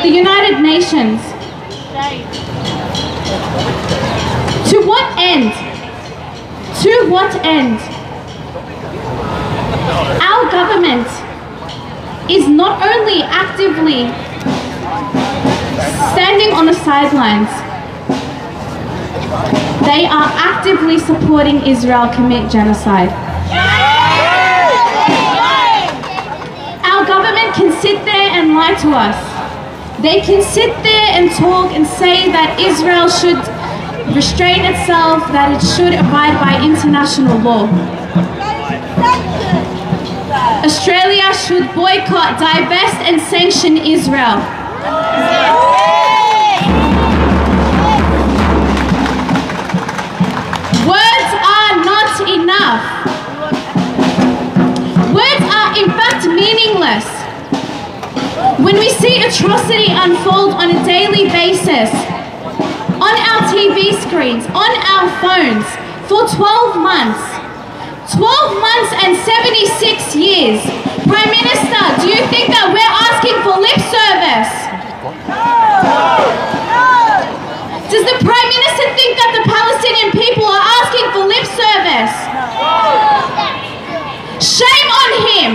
the United Nations. To what end? To what end? Our government is not only actively standing on the sidelines, they are actively supporting Israel commit genocide. Our government can sit there and lie to us. They can sit there and talk and say that Israel should restrain itself, that it should abide by international law. Australia should boycott, divest and sanction Israel. Words are not enough. Words are in fact meaningless. When we see atrocity unfold on a daily basis, on our TV screens, on our phones, for 12 months, 12 months and 76 years. Prime Minister, do you think that we're asking for lip service? Does the Prime Minister think that the Palestinian people are asking for lip service? Shame on him.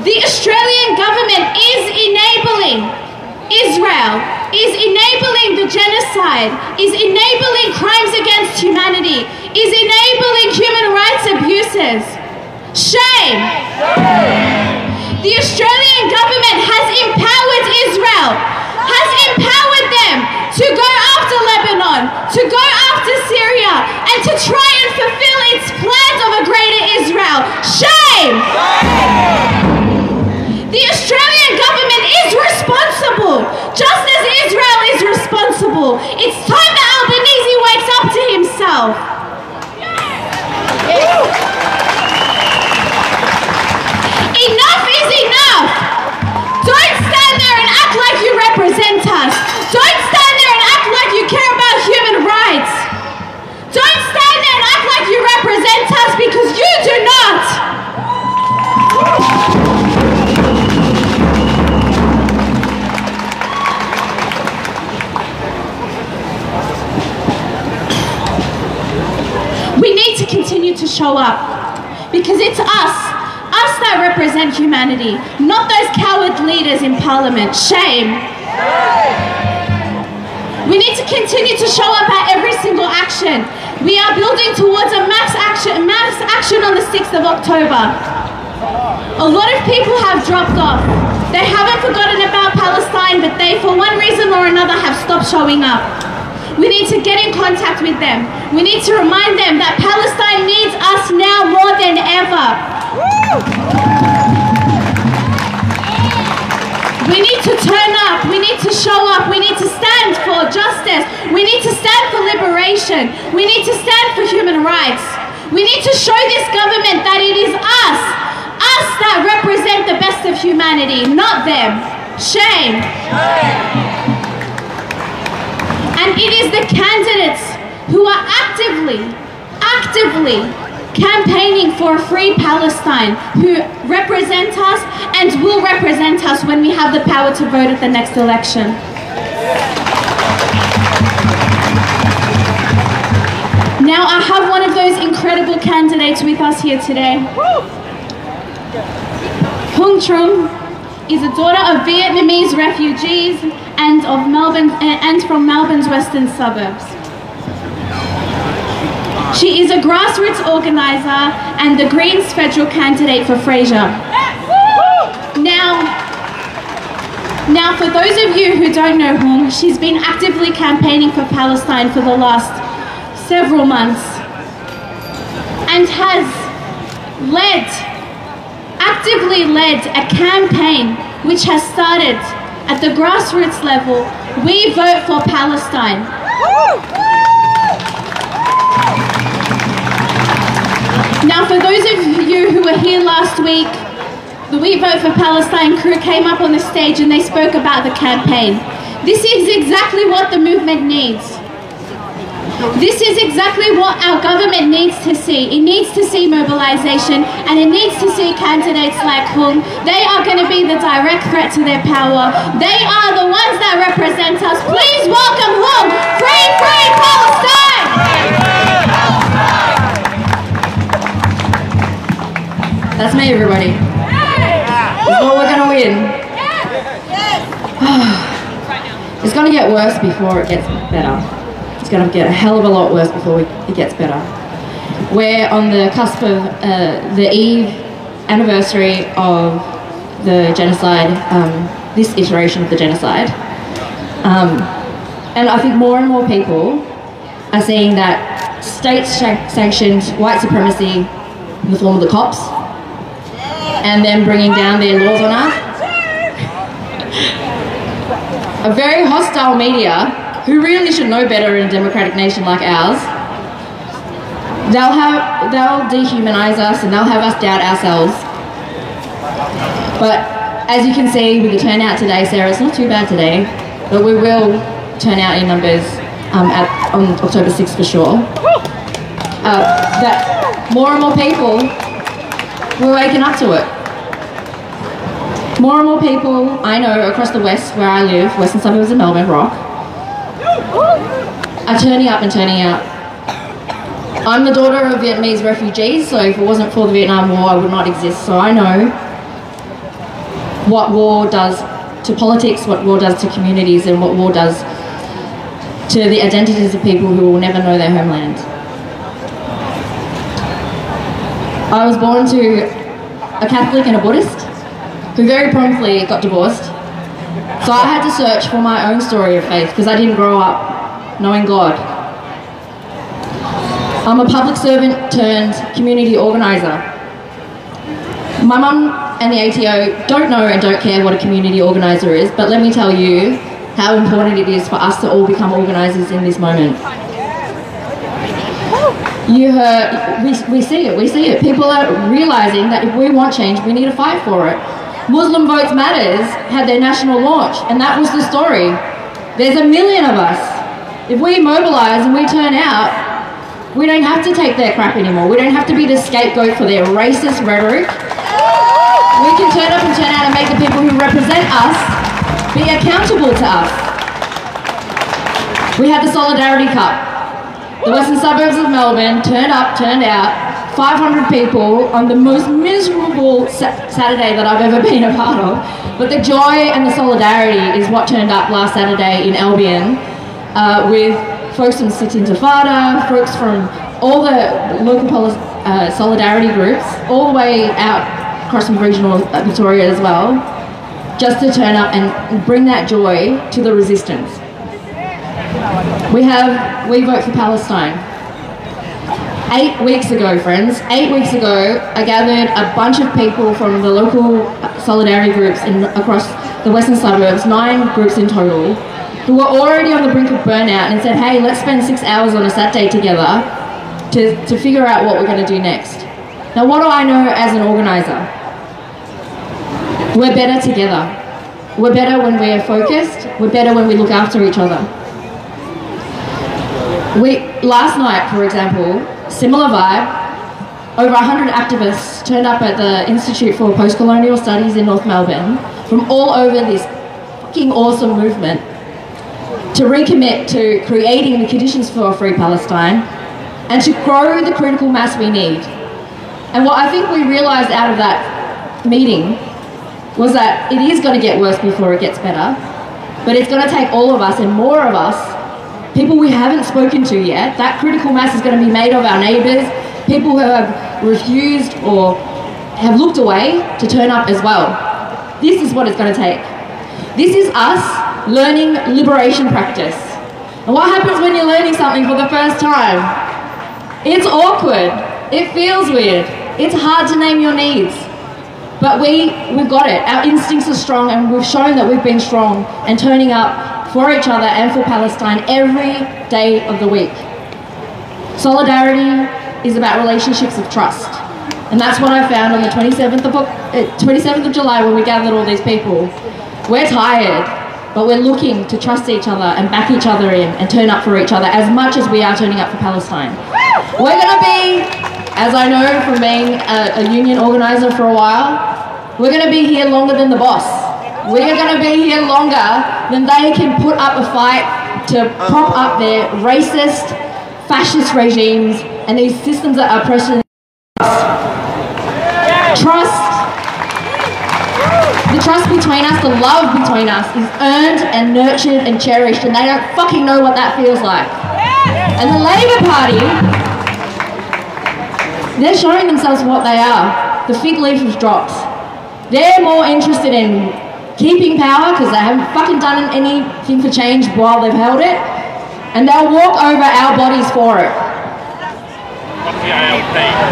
The Australian government is enabling Israel, is enabling the genocide, is enabling crimes against humanity, is enabling human rights abuses. Shame! The Australian government has empowered Israel, has empowered them to go after Lebanon, to go after Syria, and to try and fulfill its plans of a greater Israel. Shame! The Australian government is responsible, just as Israel is responsible. It's time that Albanese wakes up to himself. Enough is enough. Don't stand there and act like you represent us. Don't stand there and act like you care about human rights. Don't stand there and act like you represent us, because you do not. We need to continue to show up, because it's us that represent humanity, not those coward leaders in Parliament. Shame. We need to continue to show up at every single action. We are building towards a mass action on the 6th of October. A lot of people have dropped off. They haven't forgotten about Palestine, but they, for one reason or another, have stopped showing up. We need to get in contact with them. We need to remind them that Palestine needs us now more than ever. We need to turn up. We need to show up. We need to stand for justice. We need to stand for liberation. We need to stand for human rights. We need to show this government that it is us that represent the best of humanity, not them. Shame. And it is the candidates who are actively campaigning for a free Palestine who represent us and will represent us when we have the power to vote at the next election. Now I have one of those incredible candidates with us here today. Hung Trung is a daughter of Vietnamese refugees and from Melbourne's western suburbs. She is a grassroots organiser and the Greens federal candidate for Fraser. Now for those of you who don't know Hung, she's been actively campaigning for Palestine for the last several months and has actively led a campaign which has started at the grassroots level. We vote for Palestine. Now for those of you who were here last week, the We Vote for Palestine crew came up on the stage and they spoke about the campaign. This is exactly what the movement needs. This is exactly what our government needs to see. It needs to see mobilisation, and it needs to see candidates like Hung. They are going to be the direct threat to their power. They are the ones that represent us. Please welcome Hung. Free, free Palestine! That's me, everybody. This is what we're going to win. It's going to get worse before it gets better. It's going to get a hell of a lot worse before it gets better. We're on the cusp of the eve anniversary of the genocide, this iteration of the genocide. And I think more and more people are seeing that state-sanctioned white supremacy in the form of the cops and then bringing down their laws on us. A very hostile media who really should know better in a democratic nation like ours. They'll dehumanize us and they'll have us doubt ourselves. But as you can see with the turnout today, Sarah, it's not too bad today, but we will turn out in numbers on October 6th for sure. That more and more people, we're waking up to it. More and more people I know across the west where I live, western suburbs of Melbourne, Rock, are turning up and turning out. I'm the daughter of Vietnamese refugees, so if it wasn't for the Vietnam War, I would not exist. So I know what war does to politics, what war does to communities, and what war does to the identities of people who will never know their homeland. I was born to a Catholic and a Buddhist who very promptly got divorced. So I had to search for my own story of faith because I didn't grow up knowing God. I'm a public servant turned community organiser. My mum and the ATO don't know and don't care what a community organiser is, but let me tell you how important it is for us to all become organisers in this moment. You heard, we see it. People are realising that if we want change, we need to fight for it. Muslim Votes Matters had their national launch, and that was the story. There's 1 million of us. If we mobilise and we turn out, we don't have to take their crap anymore. We don't have to be the scapegoat for their racist rhetoric. We can turn up and turn out and make the people who represent us be accountable to us. We had the Solidarity Cup. The western suburbs of Melbourne turned up, turned out, 500 people on the most miserable Saturday that I've ever been a part of. But the joy and the solidarity is what turned up last Saturday in Albion with folks from Sit Intifada, folks from all the local solidarity groups, all the way out across from regional Victoria as well, just to turn up and bring that joy to the resistance. We vote for Palestine. 8 weeks ago, friends, 8 weeks ago, I gathered a bunch of people from the local solidarity groups across the western suburbs, 9 groups in total, who were already on the brink of burnout and said, hey, let's spend 6 hours on a Saturday together to figure out what we're going to do next. Now, what do I know as an organiser? We're better together. We're better when we're focused. We're better when we look after each other. Last night, for example, similar vibe, over 100 activists turned up at the Institute for Post-Colonial Studies in North Melbourne from all over this fucking awesome movement to recommit to creating the conditions for a free Palestine and to grow the critical mass we need. And what I think we realised out of that meeting was that it is going to get worse before it gets better, but it's going to take all of us and more of us, people we haven't spoken to yet. That critical mass is going to be made of our neighbours, people who have refused or have looked away to turn up as well. This is what it's going to take. This is us learning liberation practice. And what happens when you're learning something for the first time? It's awkward. It feels weird. It's hard to name your needs. But we've got it. Our instincts are strong, and we've shown that we've been strong and turning up for each other and for Palestine every day of the week. Solidarity is about relationships of trust. And that's what I found on the 27th of July when we gathered all these people. We're tired. but we're looking to trust each other and back each other in and turn up for each other as much as we are turning up for Palestine. We're going to be, as I know from being a union organiser for a while, we're going to be here longer than the boss. We're going to be here longer than they can put up a fight to prop up their racist, fascist regimes and these systems that are oppressing trust. The trust between us, the love between us is earned and nurtured and cherished, and they don't fucking know what that feels like. And the Labour Party, they're showing themselves what they are. The fig leaf has dropped. They're more interested in keeping power because they haven't fucking done anything for change while they've held it, and they'll walk over our bodies for it.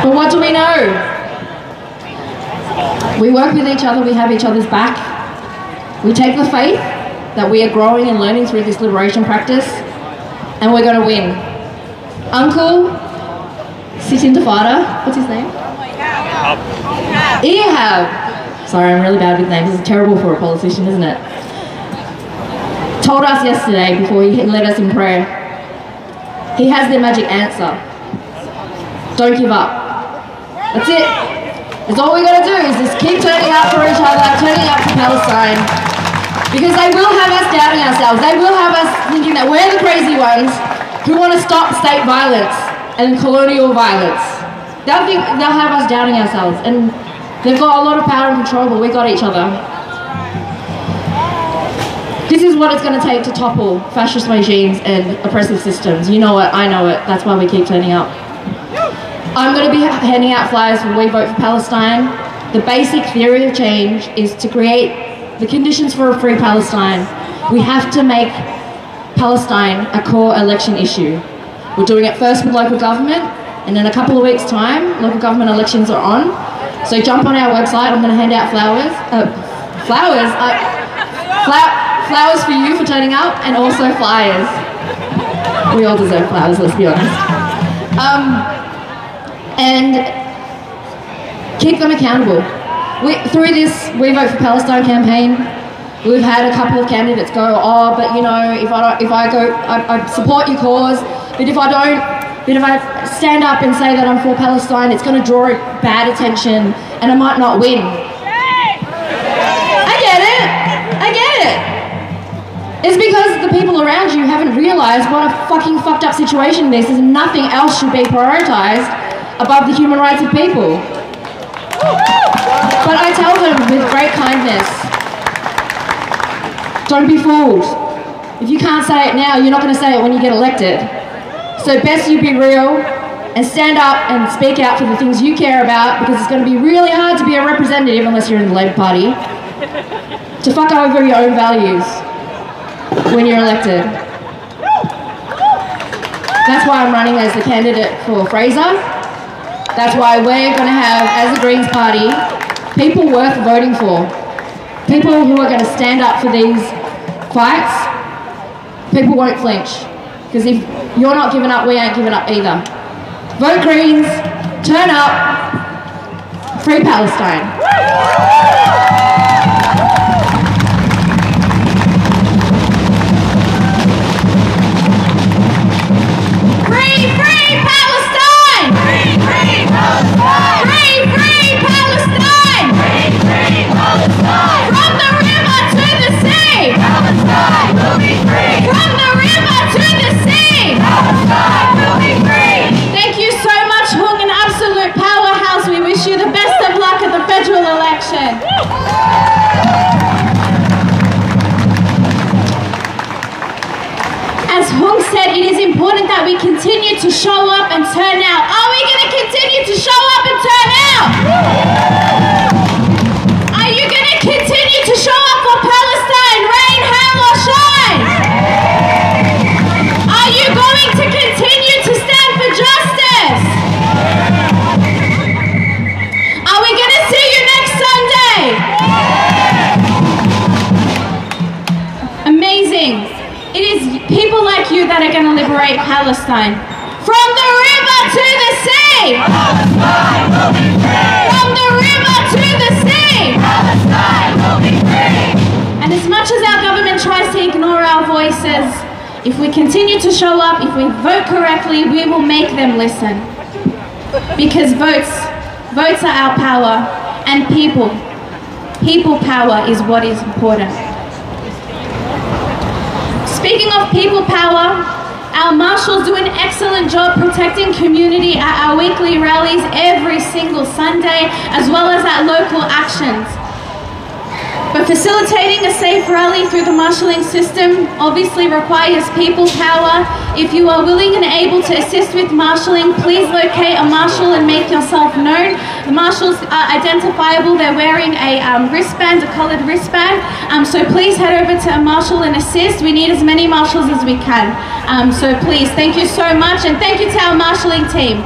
But what do we know? We work with each other, we have each other's back. We take the faith that we are growing and learning through this liberation practice, and we're going to win. Uncle Sit Intifada, what's his name? Ehab. Sorry, I'm really bad with names. This is terrible for a politician, isn't it? Told us yesterday before he led us in prayer, he has the magic answer. Don't give up. That's it. That's all we got to do is just keep turning up for each other, turning up for Palestine. Because they will have us doubting ourselves. They will have us thinking that we're the crazy ones who want to stop state violence and colonial violence. They'll have us doubting ourselves. And they've got a lot of power and control, but we got each other. This is what it's going to take to topple fascist regimes and oppressive systems. You know it, I know it. That's why we keep turning up. I'm going to be handing out flyers for We Vote for Palestine. The basic theory of change is to create the conditions for a free Palestine. We have to make Palestine a core election issue. We're doing it first with local government, and in a couple of weeks' time, local government elections are on. So jump on our website. I'm going to hand out flowers. Flowers for you for turning up, and also flyers. We all deserve flowers, let's be honest. And keep them accountable. Through this We Vote for Palestine campaign, we've had a couple of candidates go, oh, but you know, if I support your cause, but if I stand up and say that I'm for Palestine, it's going to draw bad attention and I might not win. I get it. It's because the people around you haven't realised what a fucking fucked up situation this is, and nothing else should be prioritised above the human rights of people. But I tell them with great kindness, don't be fooled. If you can't say it now, you're not going to say it when you get elected. So best you be real and stand up and speak out for the things you care about, because it's going to be really hard to be a representative, unless you're in the Labour Party, to fuck over your own values when you're elected. That's why I'm running as the candidate for Fraser. That's why we're going to have, as the Greens Party, people worth voting for. People who are going to stand up for these fights. People won't flinch. Because if you're not giving up, we ain't giving up either. Vote Greens, turn up, free Palestine. As Hung said, it is important that we continue to show up and turn out. Are we going to continue to show up and turn out? Are you going to continue to show up for Palestine, rain, hail or shine? Are you going to continue to stand for justice? Are we going to see you next Sunday? Amazing. It is people like you that are going to liberate Palestine. From the river to the sea! Palestine will be free! From the river to the sea! Palestine will be free! And as much as our government tries to If we continue to show up, if we vote correctly, we will make them listen. Because votes are our power, and people power is what is important. Speaking of people power, our marshals do an excellent job protecting community at our weekly rallies every single Sunday, as well as at local actions. But facilitating a safe rally through the marshalling system obviously requires people power. If you are willing and able to assist with marshalling, please locate a marshal and make yourself known. The marshals are identifiable. They're wearing a wristband, a coloured wristband. So please head over to a marshal and assist. We need as many marshals as we can. So please, thank you so much, and thank you to our marshalling team.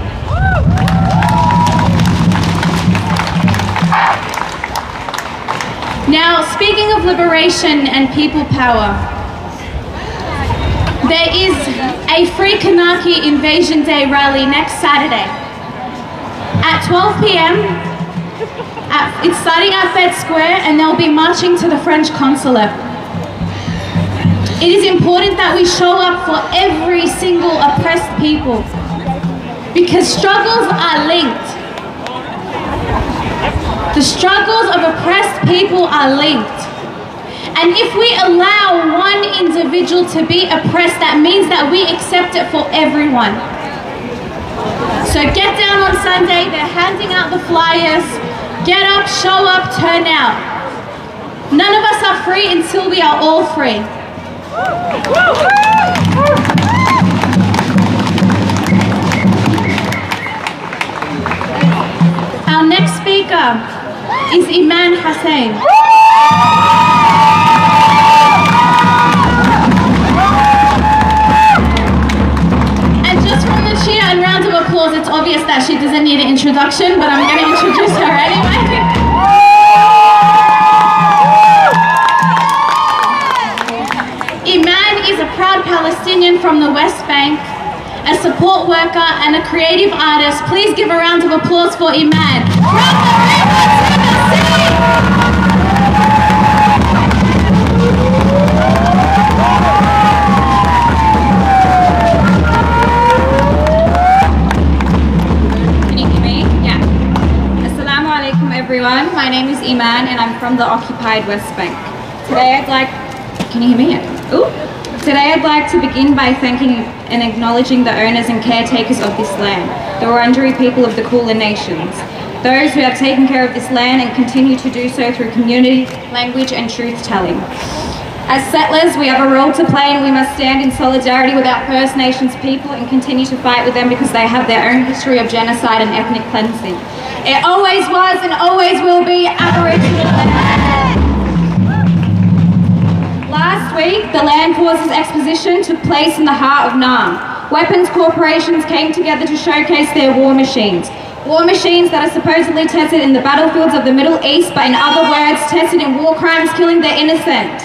Now, speaking of liberation and people power, there is a Free Kanaki Invasion Day rally next Saturday at 12 p.m. It's starting at Fed Square, and they'll be marching to the French consulate. It is important that we show up for every single oppressed people, because struggles are linked. The struggles of oppressed people are linked. And if we allow one individual to be oppressed, that means that we accept it for everyone. So get down on Sunday, they're handing out the flyers. Get up, show up, turn out. None of us are free until we are all free. Our next speaker is Iman Hussein. And just from the cheer and round of applause, it's obvious that she doesn't need an introduction, but I'm going to introduce her anyway. Iman is a proud Palestinian from the West Bank, a support worker and a creative artist. Please give a round of applause for Iman. Can you hear me? Yeah. Assalamu alaikum everyone. My name is Iman and I'm from the occupied West Bank. Today I'd like, can you hear me? Ooh. Today I'd like to begin by thanking and acknowledging the owners and caretakers of this land, the Wurundjeri people of the Kulin Nations, those who have taken care of this land and continue to do so through community, language and truth-telling. As settlers, we have a role to play, and we must stand in solidarity with our First Nations people and continue to fight with them because they have their own history of genocide and ethnic cleansing. It always was and always will be Aboriginal land. Last week, the Land Forces Exposition took place in the heart of Naarm. Weapons corporations came together to showcase their war machines. War machines that are supposedly tested in the battlefields of the Middle East, but in other words, tested in war crimes killing the innocent.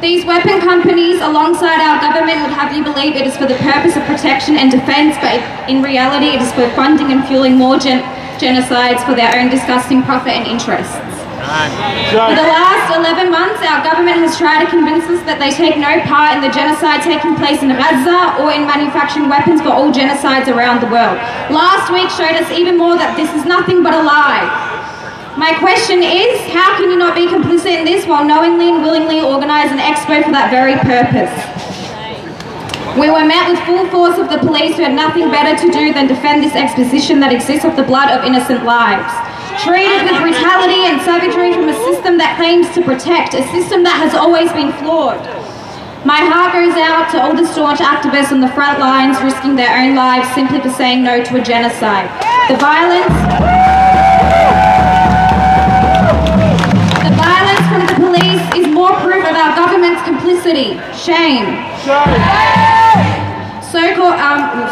These weapon companies, alongside our government, would have you believe it is for the purpose of protection and defence, but in reality it is for funding and fueling more genocides for their own disgusting profit and interests. For the last 11 months, our government has tried to convince us that they take no part in the genocide taking place in Gaza or in manufacturing weapons for all genocides around the world. Last week showed us even more that this is nothing but a lie. My question is, how can you not be complicit in this while knowingly and willingly organise an expo for that very purpose? We were met with full force of the police who had nothing better to do than defend this exposition that exists off the blood of innocent lives. Treated with brutality and savagery from a system that claims to protect, a system that has always been flawed. My heart goes out to all the staunch activists on the front lines risking their own lives simply for saying no to a genocide. The violence from the police is more proof of our government's complicity. Shame.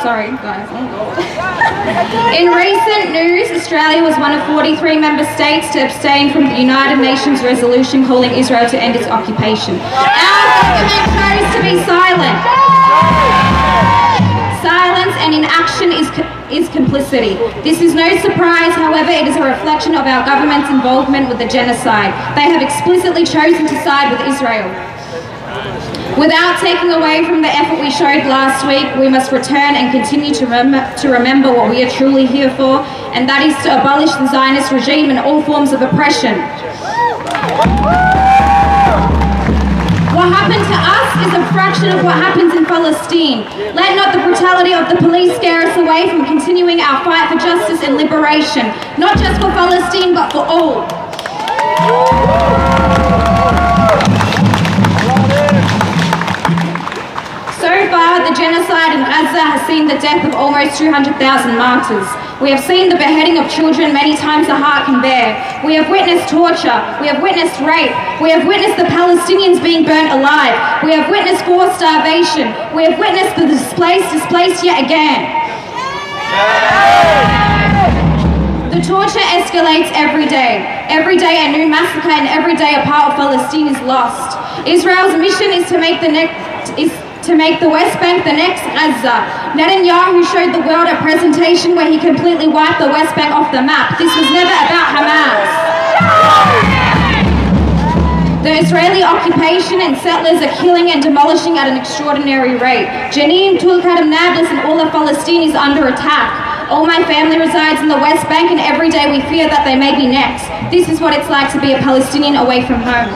Sorry guys. In recent news, Australia was one of 43 member states to abstain from the United Nations resolution calling Israel to end its occupation. Our government chose to be silent. Silence and inaction is complicity. This is no surprise, however, it is a reflection of our government's involvement with the genocide. They have explicitly chosen to side with Israel. Without taking away from the effort we showed last week, we must return and continue to remember what we are truly here for, and that is to abolish the Zionist regime and all forms of oppression. What happened to us is a fraction of what happens in Palestine. Let not the brutality of the police scare us away from continuing our fight for justice and liberation, not just for Palestine, but for all. So far, the genocide in Gaza has seen the death of almost 200,000 martyrs. We have seen the beheading of children many times the heart can bear. We have witnessed torture. We have witnessed rape. We have witnessed the Palestinians being burnt alive. We have witnessed forced starvation. We have witnessed the displaced yet again. The torture escalates every day. Every day a new massacre and every day a part of Palestine is lost. Israel's mission is to make the West Bank the next Gaza. Netanyahu showed the world a presentation where he completely wiped the West Bank off the map. This was never about Hamas. The Israeli occupation and settlers are killing and demolishing at an extraordinary rate. Jenin, Tulkarm, Nablus and all of Palestine is under attack. All my family resides in the West Bank and every day we fear that they may be next. This is what it's like to be a Palestinian away from home.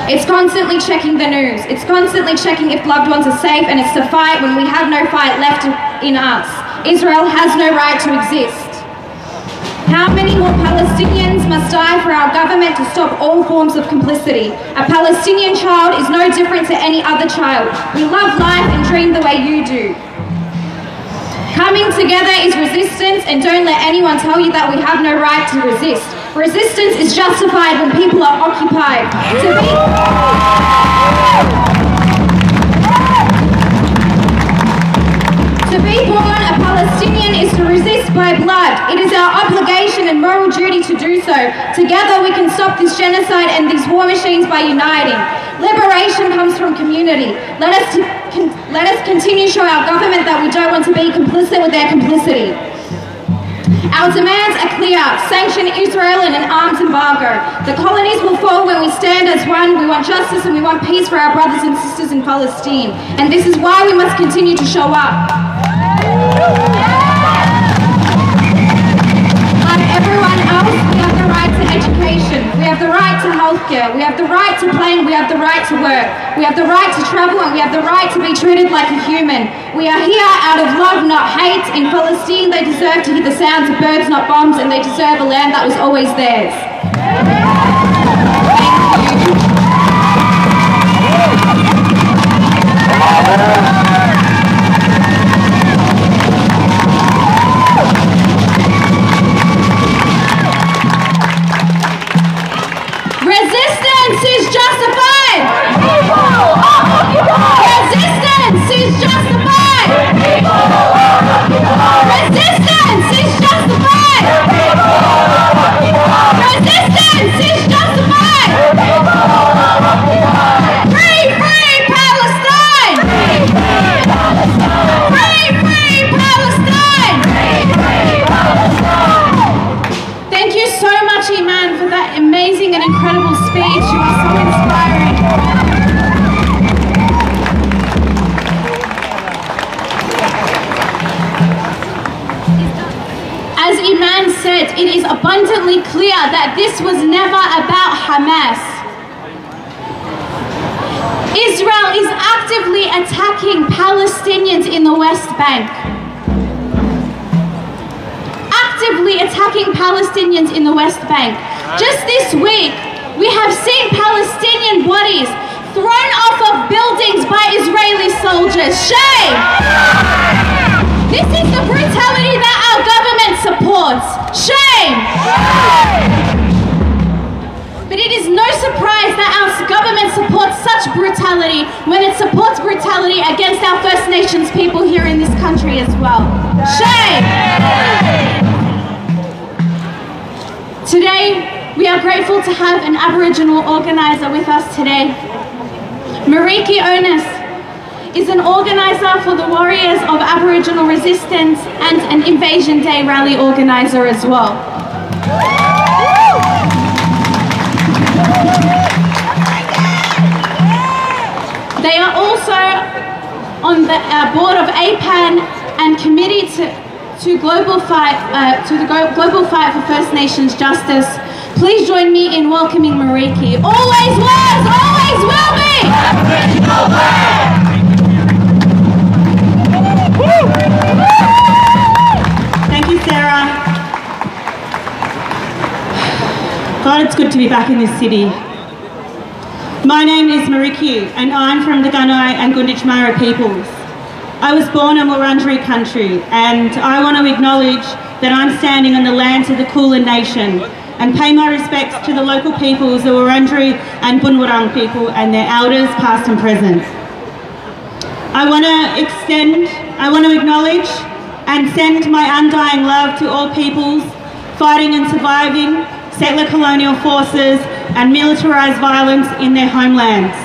It's constantly checking the news. It's constantly checking if loved ones are safe, and it's to fight when we have no fight left in us. Israel has no right to exist. How many more Palestinians must die for our government to stop all forms of complicity? A Palestinian child is no different to any other child. We love life and dream the way you do. Coming together is resistance, and don't let anyone tell you that we have no right to resist. Resistance is justified when people are occupied. To be born a Palestinian is to resist by blood. It is our obligation and moral duty to do so. Together we can stop this genocide and these war machines by uniting. Liberation comes from community. Let us continue to show our government that we don't want to be complicit with their complicity. Our demands are clear. Sanction Israel and an arms embargo. The colonies will fall when we stand as one. We want justice and we want peace for our brothers and sisters in Palestine. And this is why we must continue to show up. Like everyone else, we have the right to education. We have the right to healthcare. We have the right to play and we have the right to work. We have the right to travel and we have the right to be treated like a human. We are here out of love, not hate. In Palestine, they deserve to hear the sounds of birds, not bombs, and they deserve a land that was always theirs. Resistance is justified! Resistance is justified! Resistance is justified! Resistance is justified! Free, free Palestine! Free, free Palestine! Thank you so much, Iman, for that amazing and incredible speech. You are so inspiring. As Iman said, it is abundantly clear that this was never about Hamas. Israel is actively attacking Palestinians in the West Bank. Actively attacking Palestinians in the West Bank. Just this week, we have seen Palestinian bodies thrown off of buildings by Israeli soldiers. Shame! This is the brutality that our government supports. Shame! But it is no surprise that our government supports such brutality when it supports brutality against our First Nations people here in this country as well. Shame! Today, we are grateful to have an Aboriginal organiser with us today. Mariki Onus is an organiser for the Warriors of Aboriginal Resistance and an Invasion Day rally organiser as well. on the board of APAN and committee to the global fight for First Nations justice. Please join me in welcoming Mariki. Always was, always will be! Thank you, Sarah. God, it's good to be back in this city. My name is Mariki and I'm from the Gunai and Gunditjmara peoples. I was born in Wurundjeri country and I want to acknowledge that I'm standing on the lands of the Kulin Nation and pay my respects to the local peoples, the Wurundjeri and Bunwurrung people and their elders past and present. I want to acknowledge and send my undying love to all peoples fighting and surviving settler colonial forces and militarised violence in their homelands.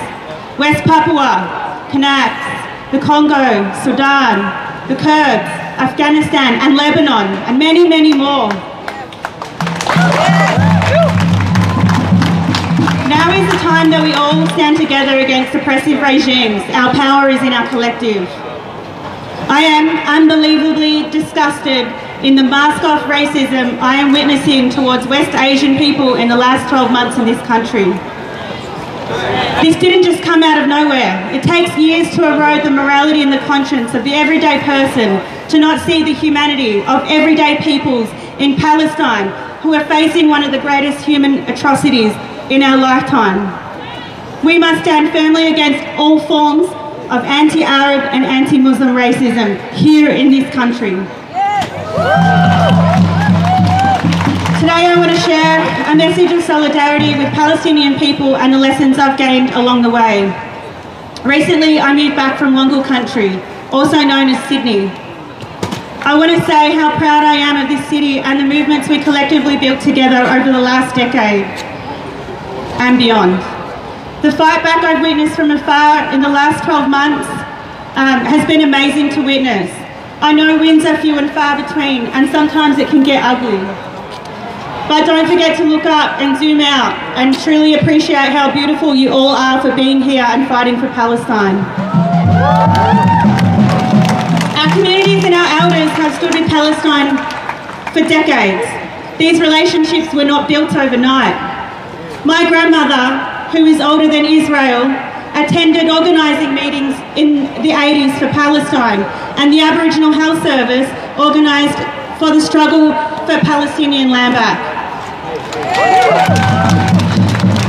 West Papua, Kanaks, the Congo, Sudan, the Kurds, Afghanistan and Lebanon and many, many more. Now is the time that we all stand together against oppressive regimes. Our power is in our collective. I am unbelievably disgusted in the mask-off racism I am witnessing towards West Asian people in the last 12 months in this country. This didn't just come out of nowhere. It takes years to erode the morality and the conscience of the everyday person to not see the humanity of everyday peoples in Palestine who are facing one of the greatest human atrocities in our lifetime. We must stand firmly against all forms of anti-Arab and anti-Muslim racism here in this country. Today I want to share a message of solidarity with Palestinian people and the lessons I've gained along the way. Recently I moved back from Wongal country, also known as Sydney. I want to say how proud I am of this city and the movements we collectively built together over the last decade and beyond. The fight back I've witnessed from afar in the last 12 months has been amazing to witness. I know wins are few and far between and sometimes it can get ugly. But don't forget to look up and zoom out and truly appreciate how beautiful you all are for being here and fighting for Palestine. Our communities and our elders have stood with Palestine for decades. These relationships were not built overnight. My grandmother, who is older than Israel, attended organising meetings in the 80s for Palestine, and the Aboriginal Health Service organised for the struggle for Palestinian land back.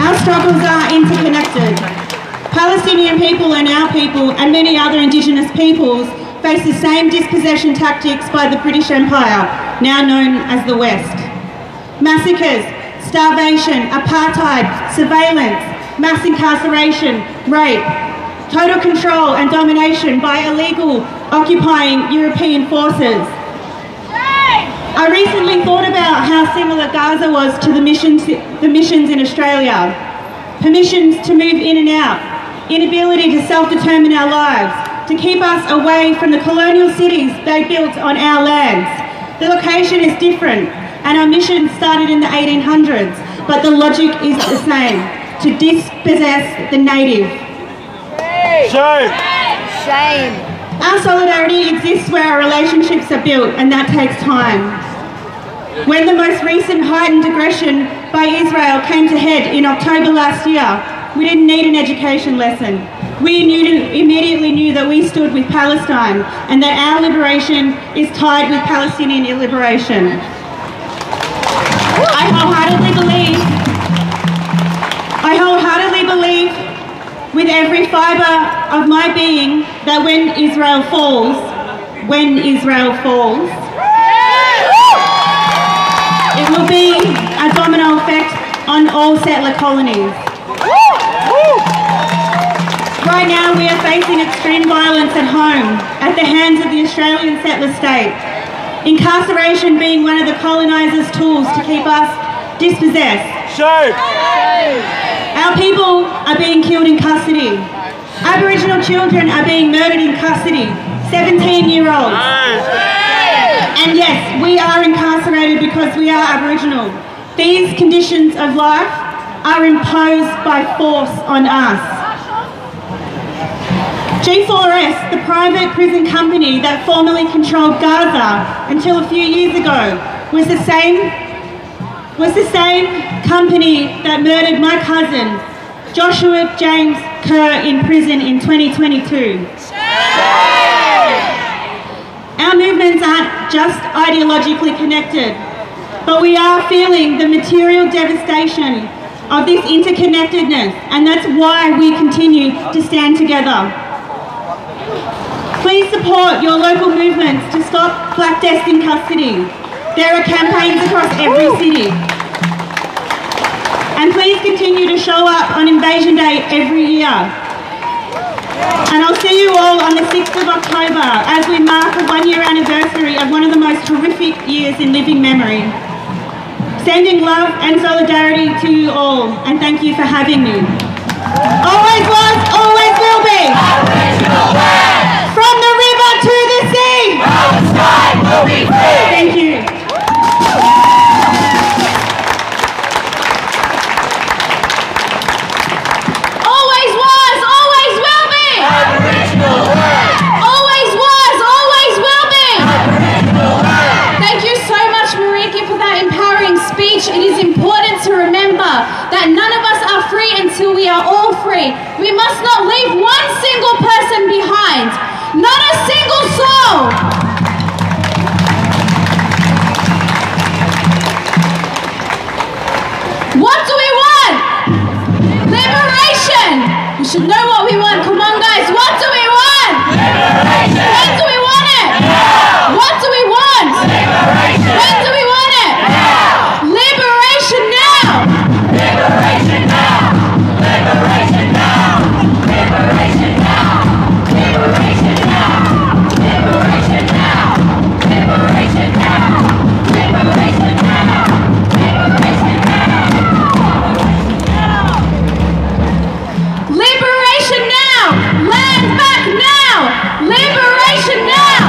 Our struggles are interconnected. Palestinian people and our people and many other Indigenous peoples face the same dispossession tactics by the British Empire, now known as the West. Massacres, starvation, apartheid, surveillance, mass incarceration, rape, total control and domination by illegal occupying European forces. I recently thought about how similar Gaza was to the missions in Australia. Permissions to move in and out, inability to self-determine our lives, to keep us away from the colonial cities they built on our lands. The location is different and our mission started in the 1800s, but the logic is the same, to dispossess the native. Shame! Shame! Our solidarity exists where our relationships are built, and that takes time. When the most recent heightened aggression by Israel came to head in October last year, we didn't need an education lesson. We immediately knew that we stood with Palestine and that our liberation is tied with Palestinian liberation. I wholeheartedly believe with every fibre of my being that when Israel falls, it will be a domino effect on all settler colonies. Right now we are facing extreme violence at home at the hands of the Australian settler state. Incarceration being one of the colonisers' tools to keep us dispossessed. Shame! Our people are being killed in custody. Aboriginal children are being murdered in custody. 17-year-olds. And yes, we are incarcerated because we are Aboriginal. These conditions of life are imposed by force on us. G4S, the private prison company that formerly controlled Gaza until a few years ago, was the same company that murdered my cousin, Joshua James Kerr, in prison in 2022. Our movements aren't just ideologically connected, but we are feeling the material devastation of this interconnectedness, and that's why we continue to stand together. Please support your local movements to stop Black Deaths in custody. There are campaigns across every city. And please continue to show up on Invasion Day every year. And I'll see you all on the 6th of October as we mark the 1-year anniversary of one of the most horrific years in living memory. Sending love and solidarity to you all, and thank you for having me. Always was, always will be. From the river to the sea. Palestine will be free. Thank you. Always was, always will be. Aboriginal word. Always was, always will be. Aboriginal word. Thank you so much, Mariki, for that empowering speech. It is important to remember that none of us are free until we are all free. We must not leave one single person behind. Not a single soul. What do we want? Liberation. We should know what we want. Come on, guys. What do we want? Liberation. When do we want it? Now. What do we want? Liberation. When do we want it? Now. Liberation now. Liberation now. Liberation now. Liberation now. Liberation now. Liberation now. Liberation now. Liberation now. Liberation now. Liberation now. Land back now. Liberation now.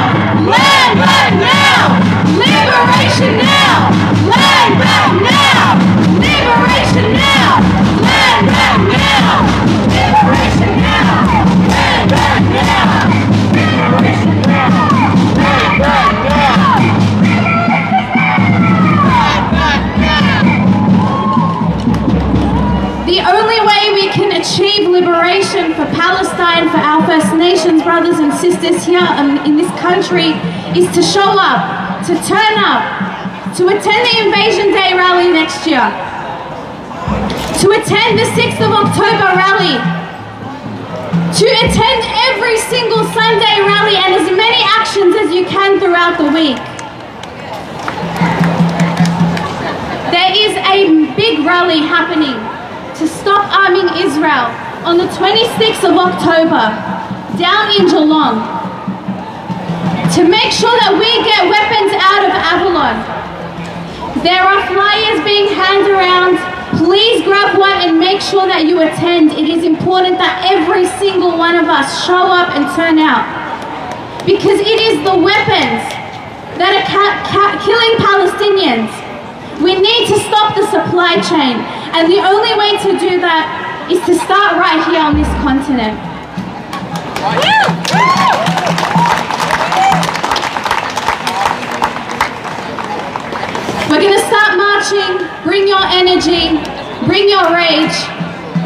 Land back now. Liberation now. Land back now. Liberation now. Land back now. Liberation now. Land back now. Liberation now. Land back now. The only way we can achieve liberation for Palestine, for our First Nations brothers and sisters here in this country, is to show up, to turn up, to attend the Invasion Day rally next year, to attend the 6th of October rally, to attend every single Sunday rally and as many actions as you can throughout the week. There is a big rally happening to stop arming Israel on the 26th of October down in Geelong, to make sure that we get weapons out of Avalon. There are flyers being handed around. Please grab one and make sure that you attend. It is important that every single one of us show up and turn out, because it is the weapons that are killing Palestinians. We need to stop the supply chain, and the only way to do that is to start right here on this continent. We're going to start marching. Bring your energy, bring your rage,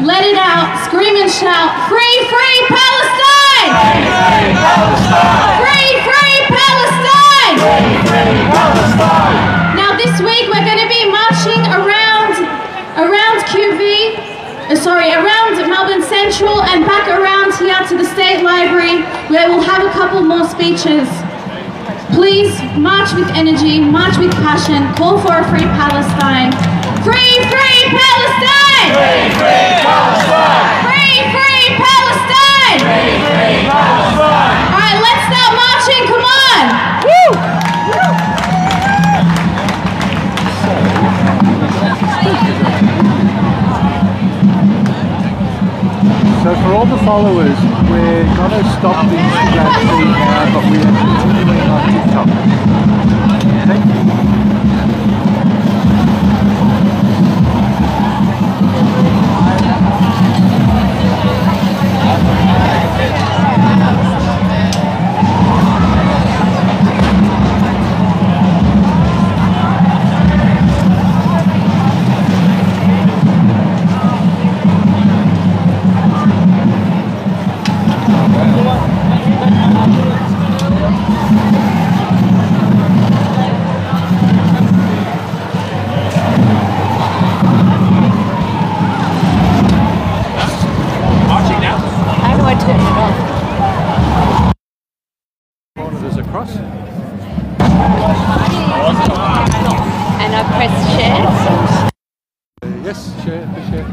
let it out, scream and shout, free, free Palestine! Free Palestine! Free, free Palestine! Free Palestine! Now this week we're going to be marching around Melbourne Central and back around here to the State Library, where we'll have a couple more speeches. Please march with energy, march with passion, call for a free Palestine. Free, free Palestine! Free, free Palestine! Free, free Palestine! Free, free Palestine! All right, let's start marching, come on! Woo! So for all the followers, we're going to stop the Instagram feed now, but we are continuing on TikTok. Thank you. Yes, share, for sure.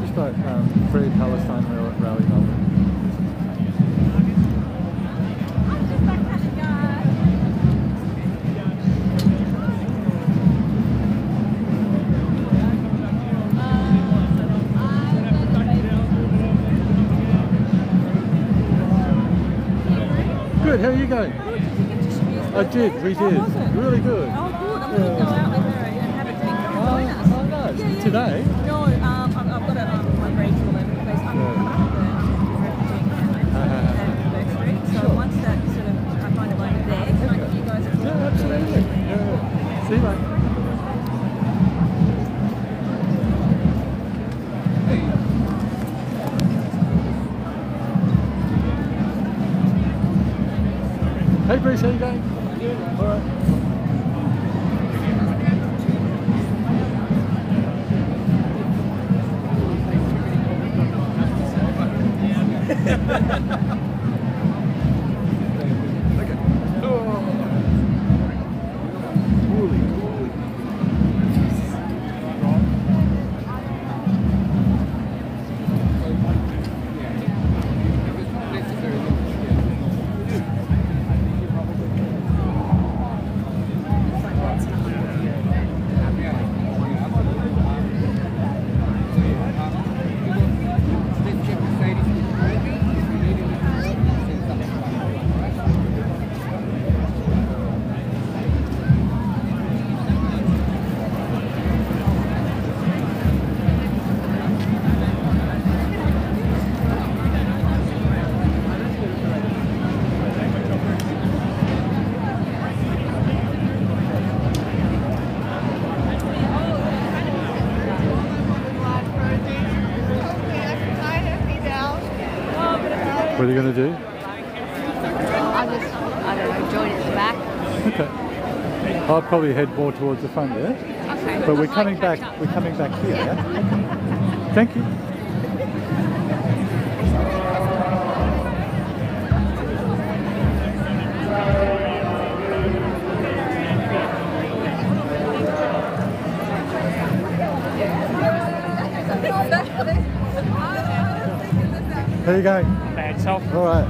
Just like Free Palestine rally Melbourne. Good, how are you going? I did, we did. Really good. Oh, good. I'm going to go out with her and have a drink. Join us. Oh, nice. Yeah, yeah. Today? No, I've got my break till 11 because I'm coming to Burke Street. So once that sort of, I find a moment there, can I give you guys a call? Yeah, absolutely. Yeah. See you, mate. Hey Bruce, how you going? Good. All right. What are you going to do? I don't know, join at the back. Okay. I'll probably head more towards the front there. Okay. But we're coming back. We're coming back here. Yeah? Okay. Thank you. How are you going? Bad self. All right.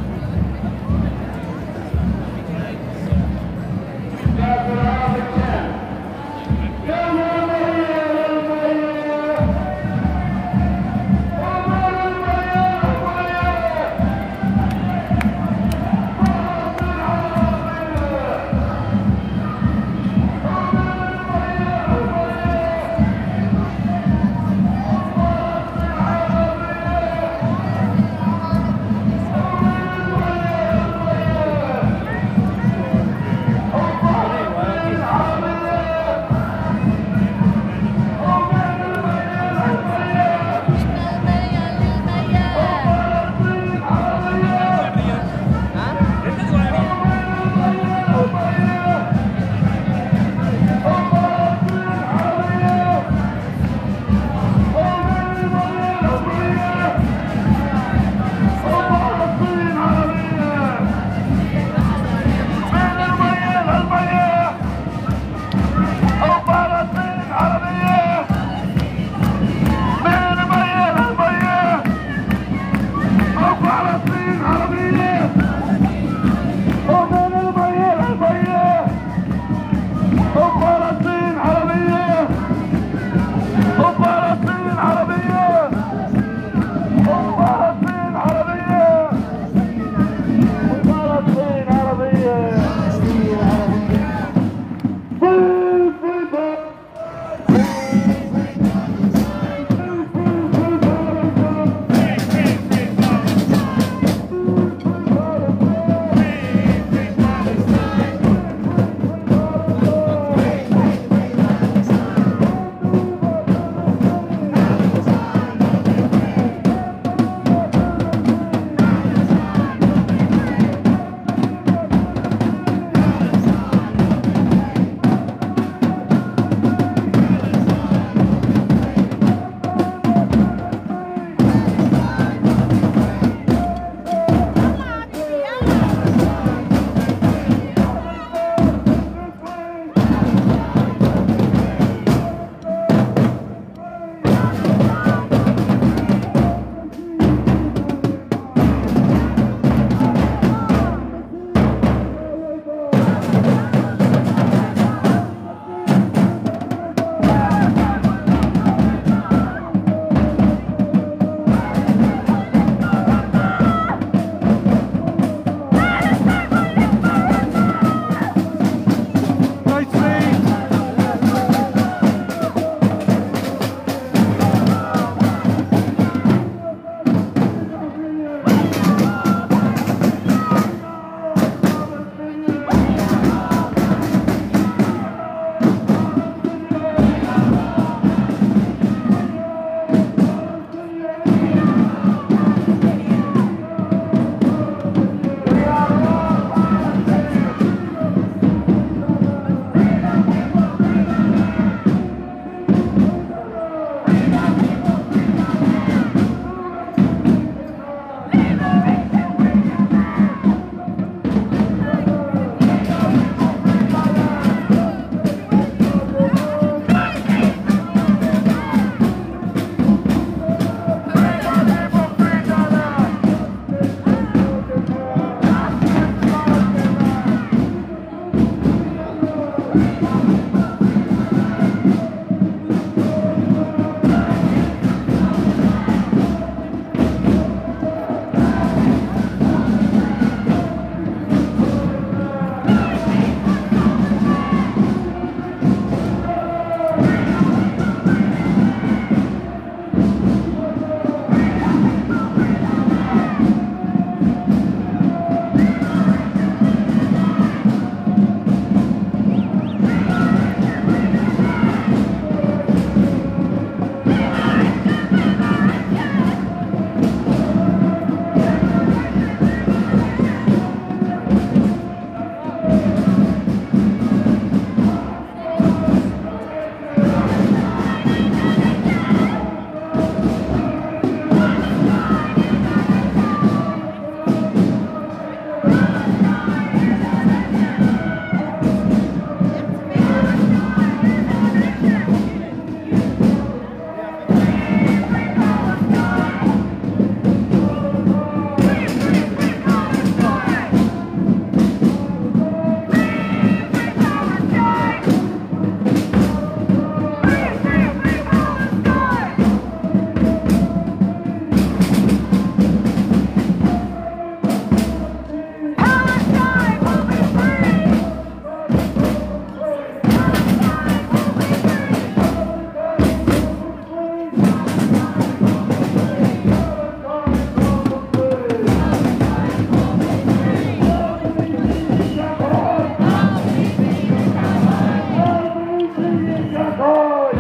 genocide.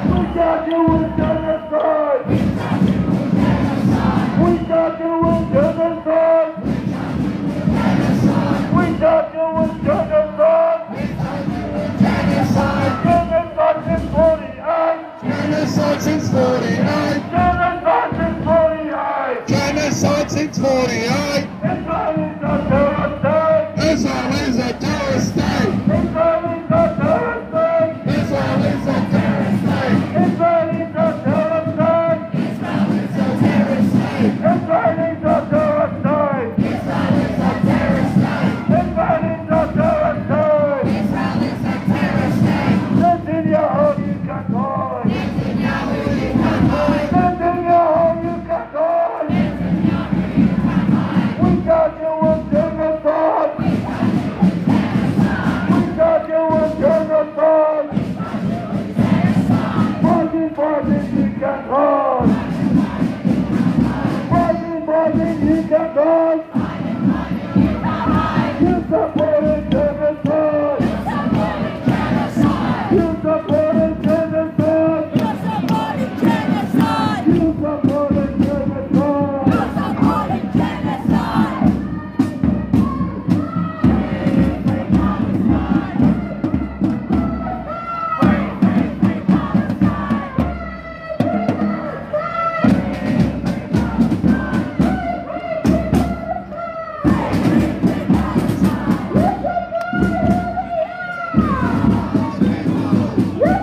We got doing genocide. We got doing genocide. We got doing genocide. Genocide since 48. Genocide since 48. Genocide since 48. Genocide since 48. Israel is a terrorist state. Israel is a terrorist state. Israel is a terrorist state. Israel is a terrorist state. Israel is a terrorist state. Israel is a terrorist state. Israel is a terrorist state. Israel is a terrorist state. Israel is a terrorist state. Israel is a terrorist state. Netanyahu, you can hide. Netanyahu, you can hide. Netanyahu, you can hide. We got you on genocide. We got you on genocide. Martin, you can hide. Martin, you can hide. You supported genocide. You supported genocide. You supported genocide. You supported genocide. You supported genocide. Palestine.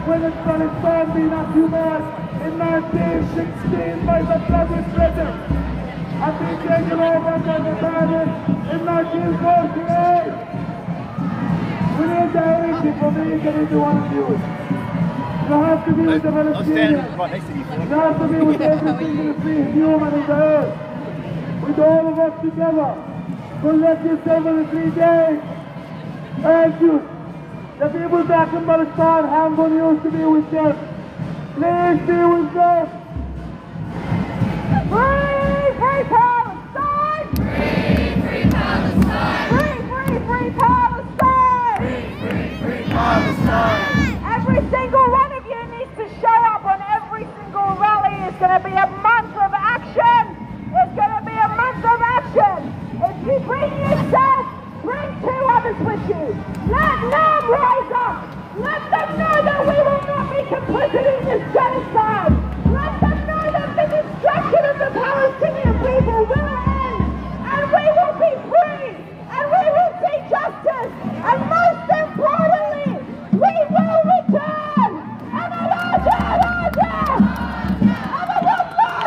When it's Palestine being occupied in 1916 by the bloody British and being taken over by the British in 1948. We need the unity for me to get into one of you. You have to be with the Palestinians. You have to be with every single free human in the earth. With all of us together. Collective 73 days. Thank you. The people back in Palestine have one used to be with them. Please be with them. Free, free Palestine! Free, free Palestine! Free, free, free Palestine! Free, free Palestine! Every single one of you needs to show up on every single rally. It's going to be a month of action. It's going to be a month of action. If you bring yourself, bring 2 others with you. Let them rise up. Let them know that we will not be complicit in this genocide. Let them know that the destruction of the Palestinian people will end. And we will be free. And we will see justice. And most importantly, we will return. And Allah, Allah, Allah, Allah, Allah,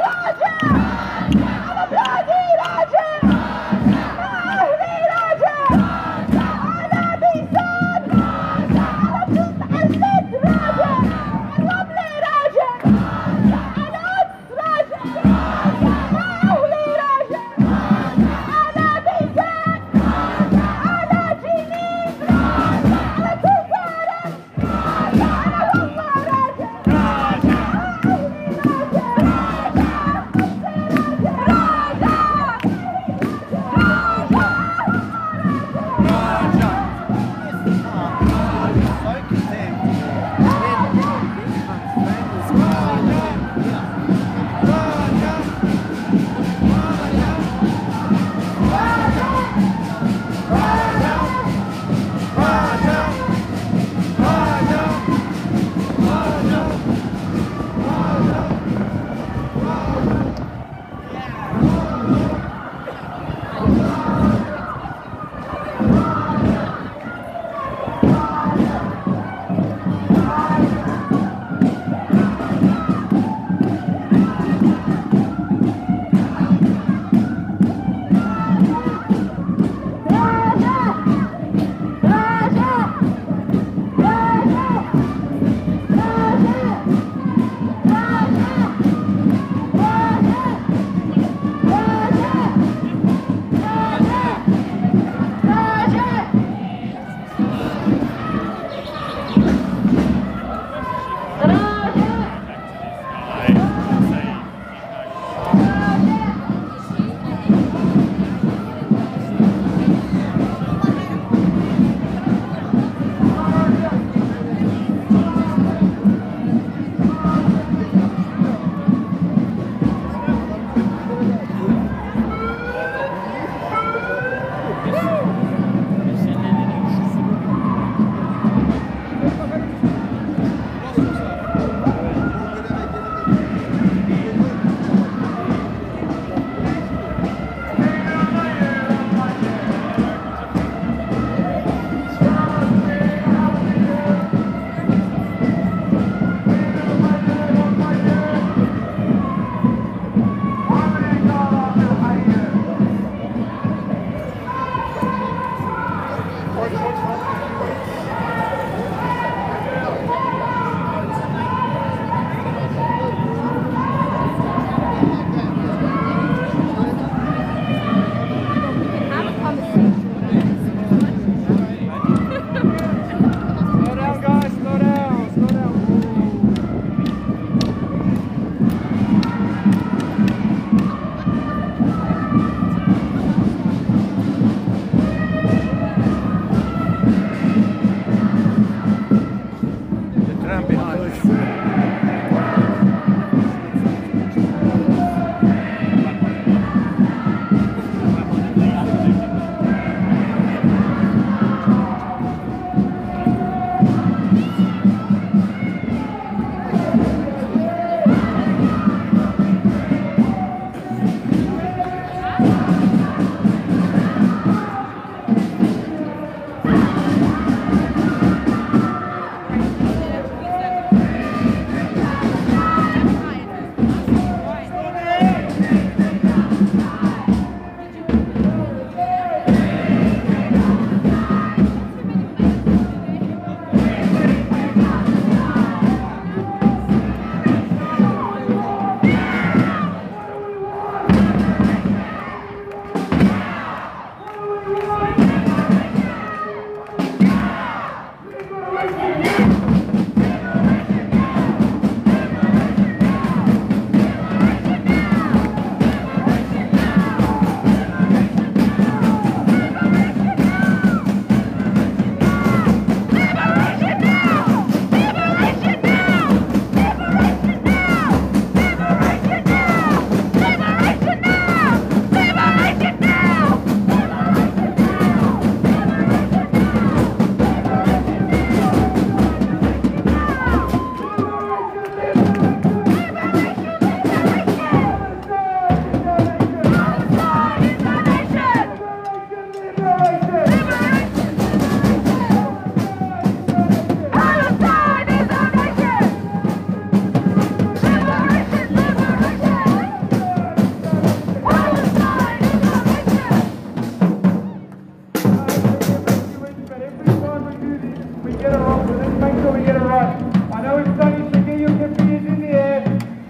it wrong, so let's make sure we get it right. I know it's sunny, so get your fingers in the air.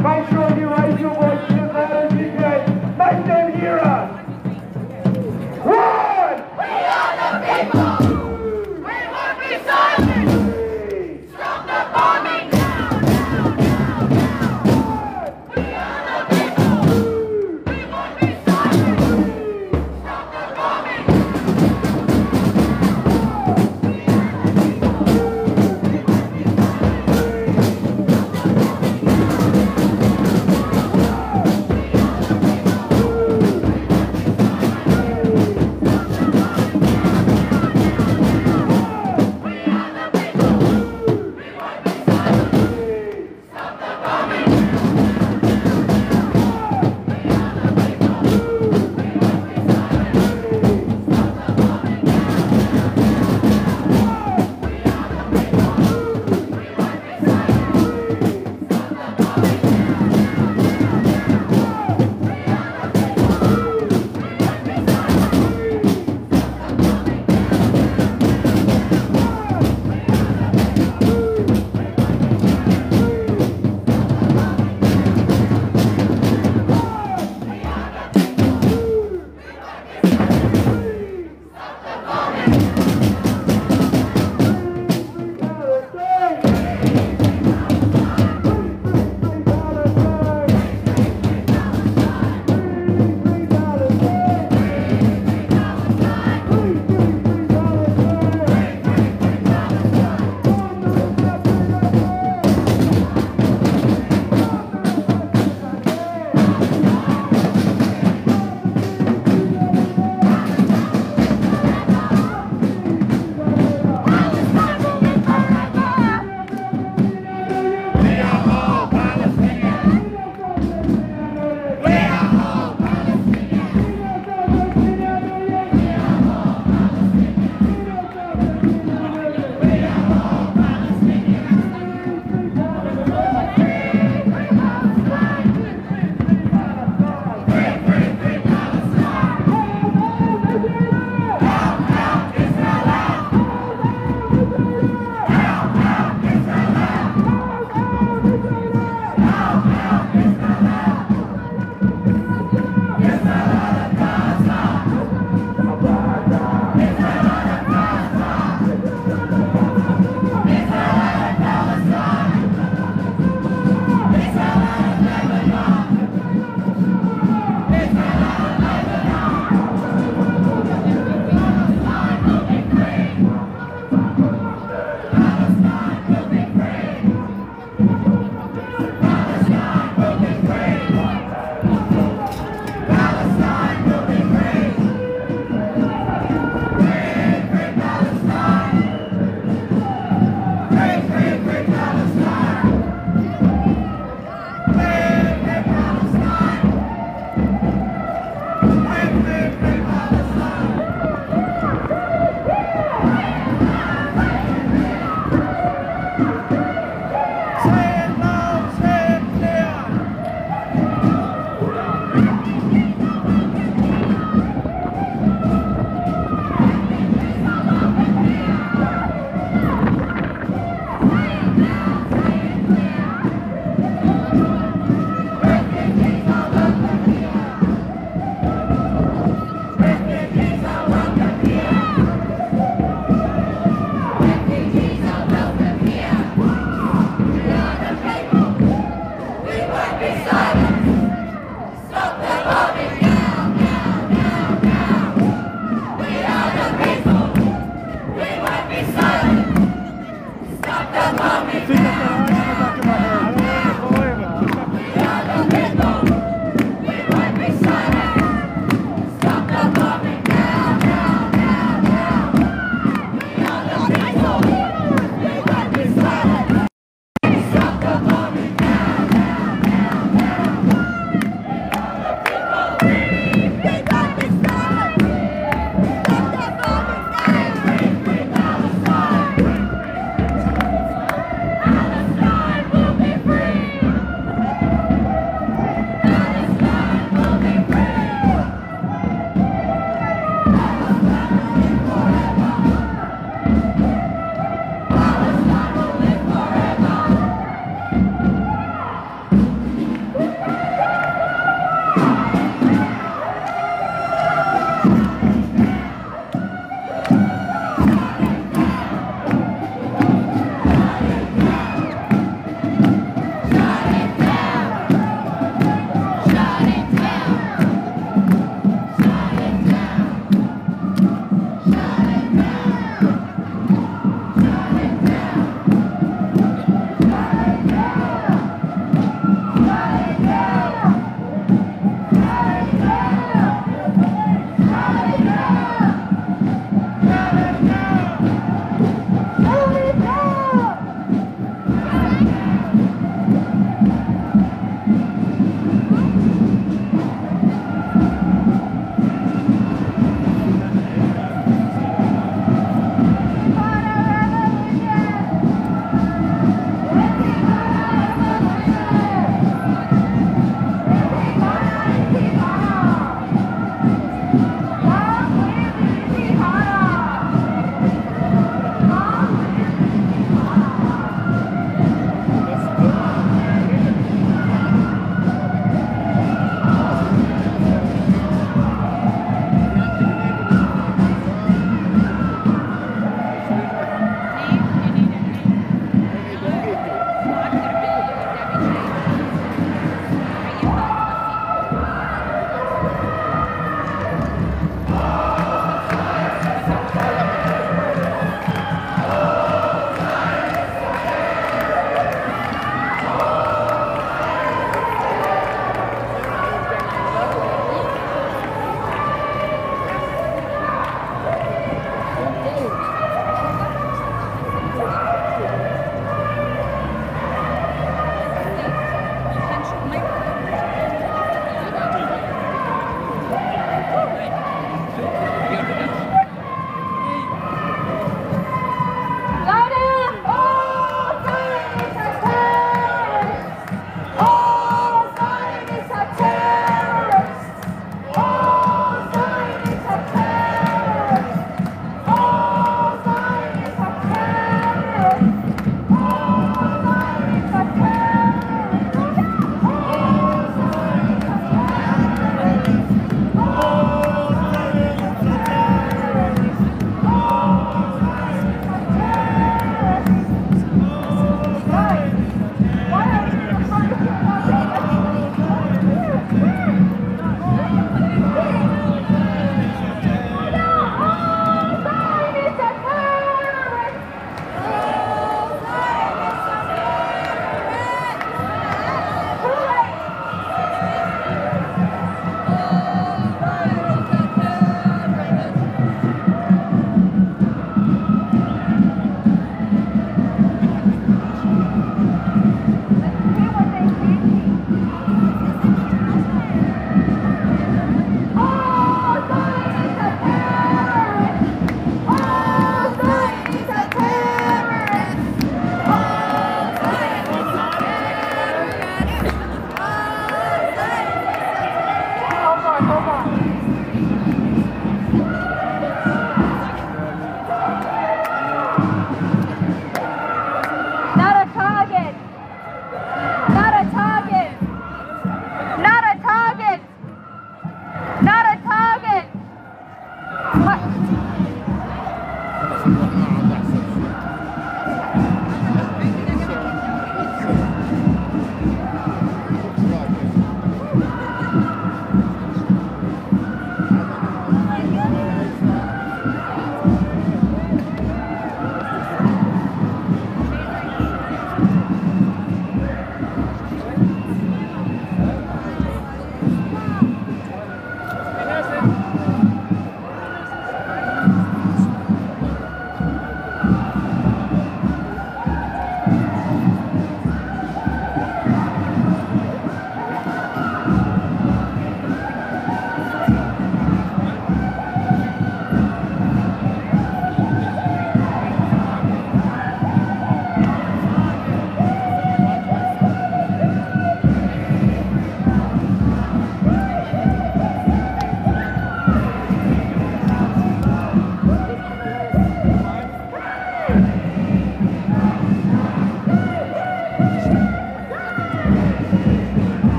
Make sure you raise your voice as loud as you can. Make them hear us. One! We are the people. We won't be silent. Stop the bombing now, now, now, now. We are the people. We won't be silent. Stop the bombing.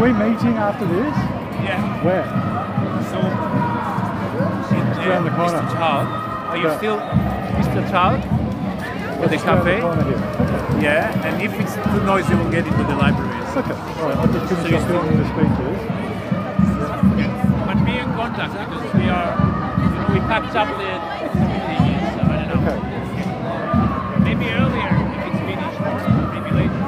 we meeting after this? Yeah. Where? So, around the corner. Mr. Child. Are you Yeah. still Mr. Child? At the Just around cafe? the corner here. Okay. Yeah, and if it's too noisy, we'll get into the libraries. Okay. All right. I'll just finish So off filming the speeches. But be in contact because we are, we packed up the community, so I don't know. Okay. Maybe earlier if it's finished, or maybe later.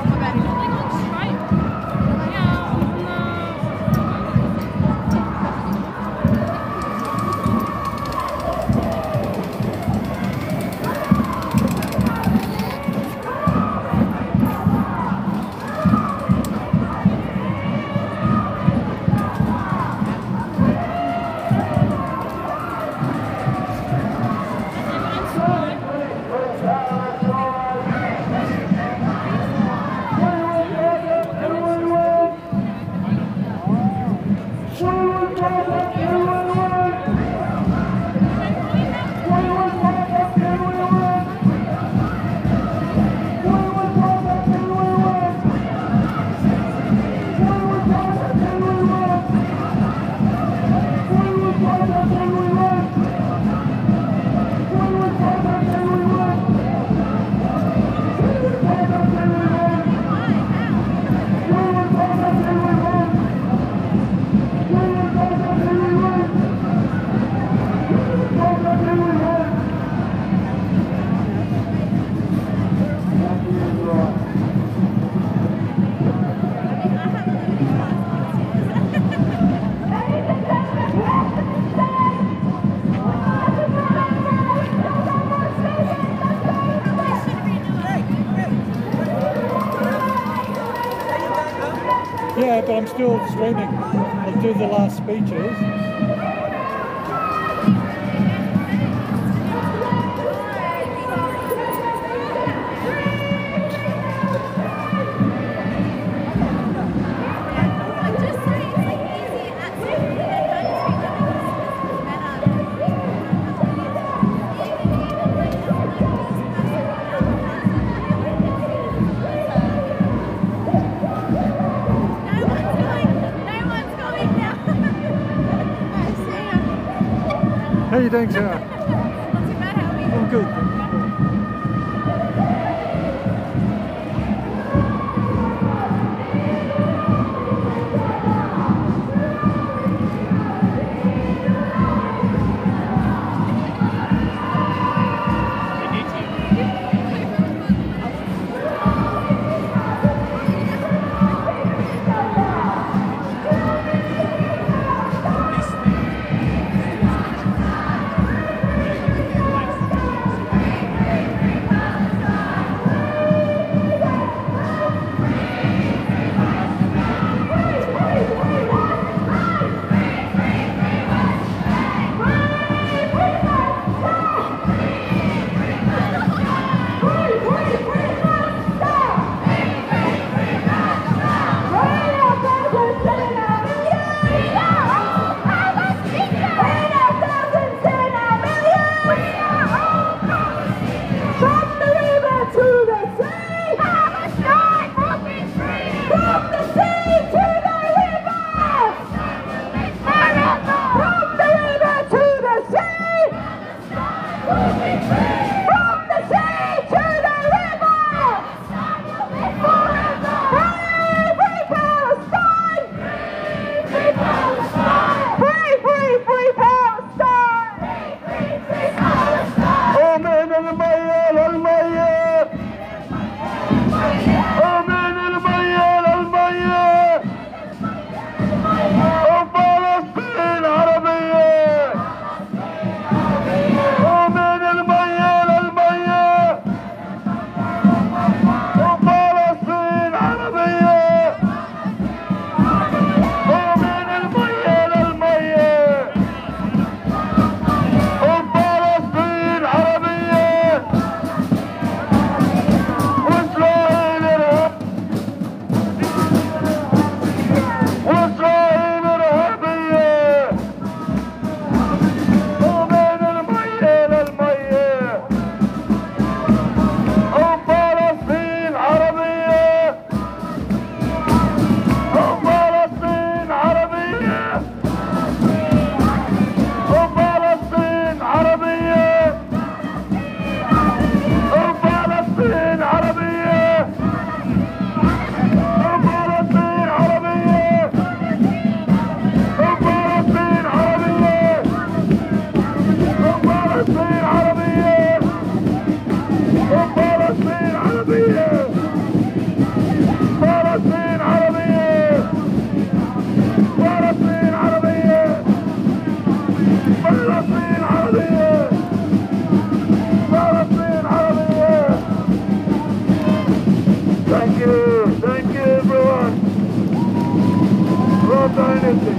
Yeah, but I'm still streaming. I'll do the last speeches. How are you doing, Sarah? I'm good. فلسطين عربية فلسطين عربية. Thank you everyone. Roll Dynasty.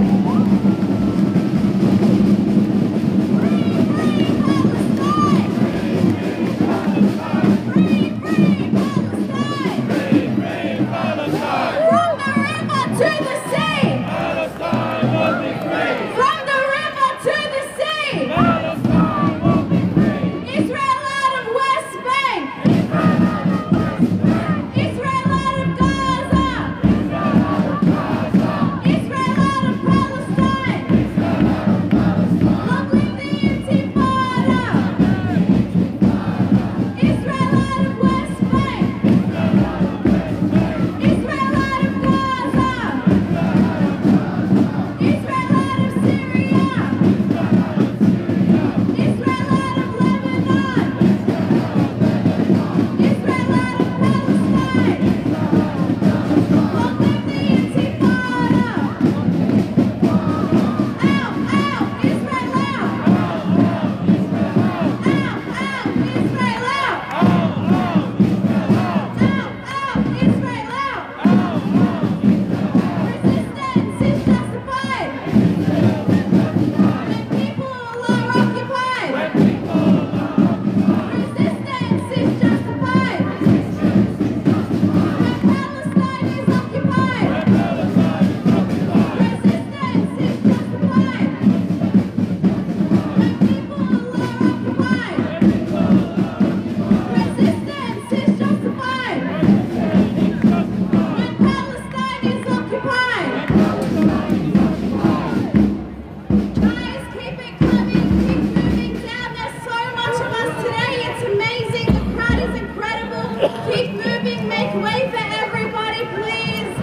Keep moving, make way for everybody, please.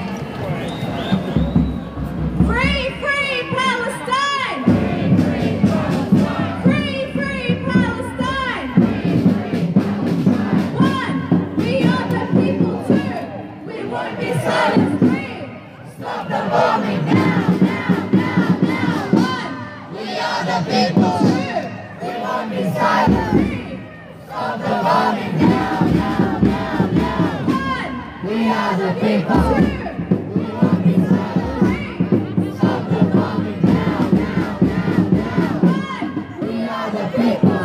Free, free Palestine! Free, free Palestine! One, we are the people. Two, we won't be silenced. Three, stop the bombing now, now, now, now. One, we are the people. Two, we won't be silenced. Three, stop the bombing now, now. We are the people. We won't be silent. Stop the bombing now, now, now, now. We are the people.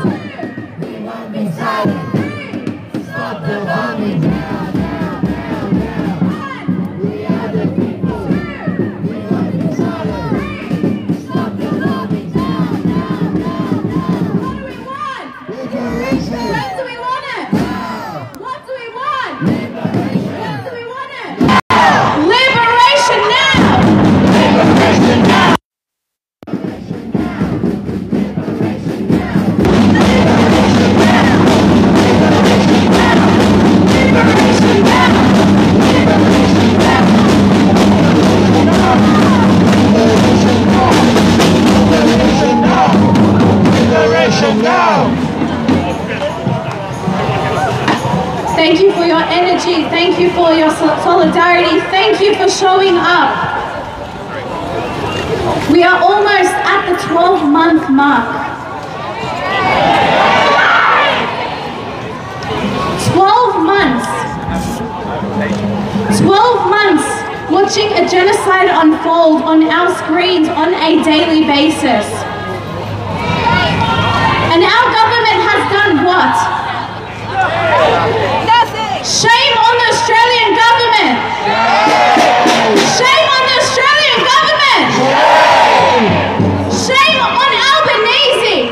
We won't be silent. Stop the bombing now, now, now, now. We are the people. We won't be silent. Stop the bombing now, now, now, now. What do we want? Liberation. When do we want it? What do we want? Liberation. Liberation now! Liberation now! Thank you for your energy, thank you for your solidarity, thank you for showing up. We are almost at the 12-month mark. 12 months. 12 months watching a genocide unfold on our screens on a daily basis. And our government has done what? Shame on the Australian government! Shame on the Australian government! Shame on Albanese!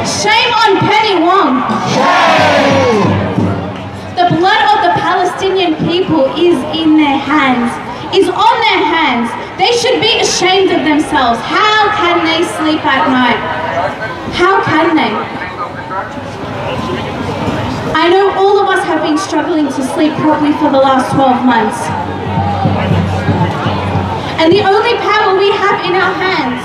Shame on Penny Wong! The blood of the Palestinian people is in their hands, is on their hands. They should be ashamed of themselves. How can they sleep at night? How can they? I know all of us have been struggling to sleep properly for the last 12 months. And the only power we have in our hands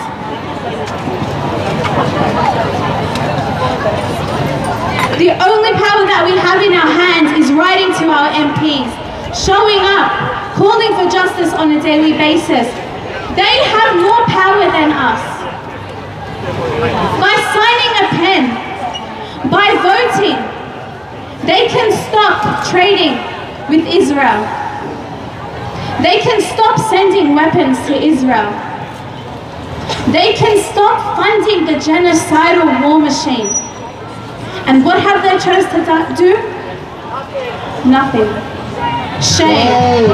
is writing to our MPs, showing up, calling for justice on a daily basis. They have more power than us. voting, they can stop trading with Israel. They can stop sending weapons to Israel. They can stop funding the genocidal war machine. And what have they chosen to do? Nothing. Shame.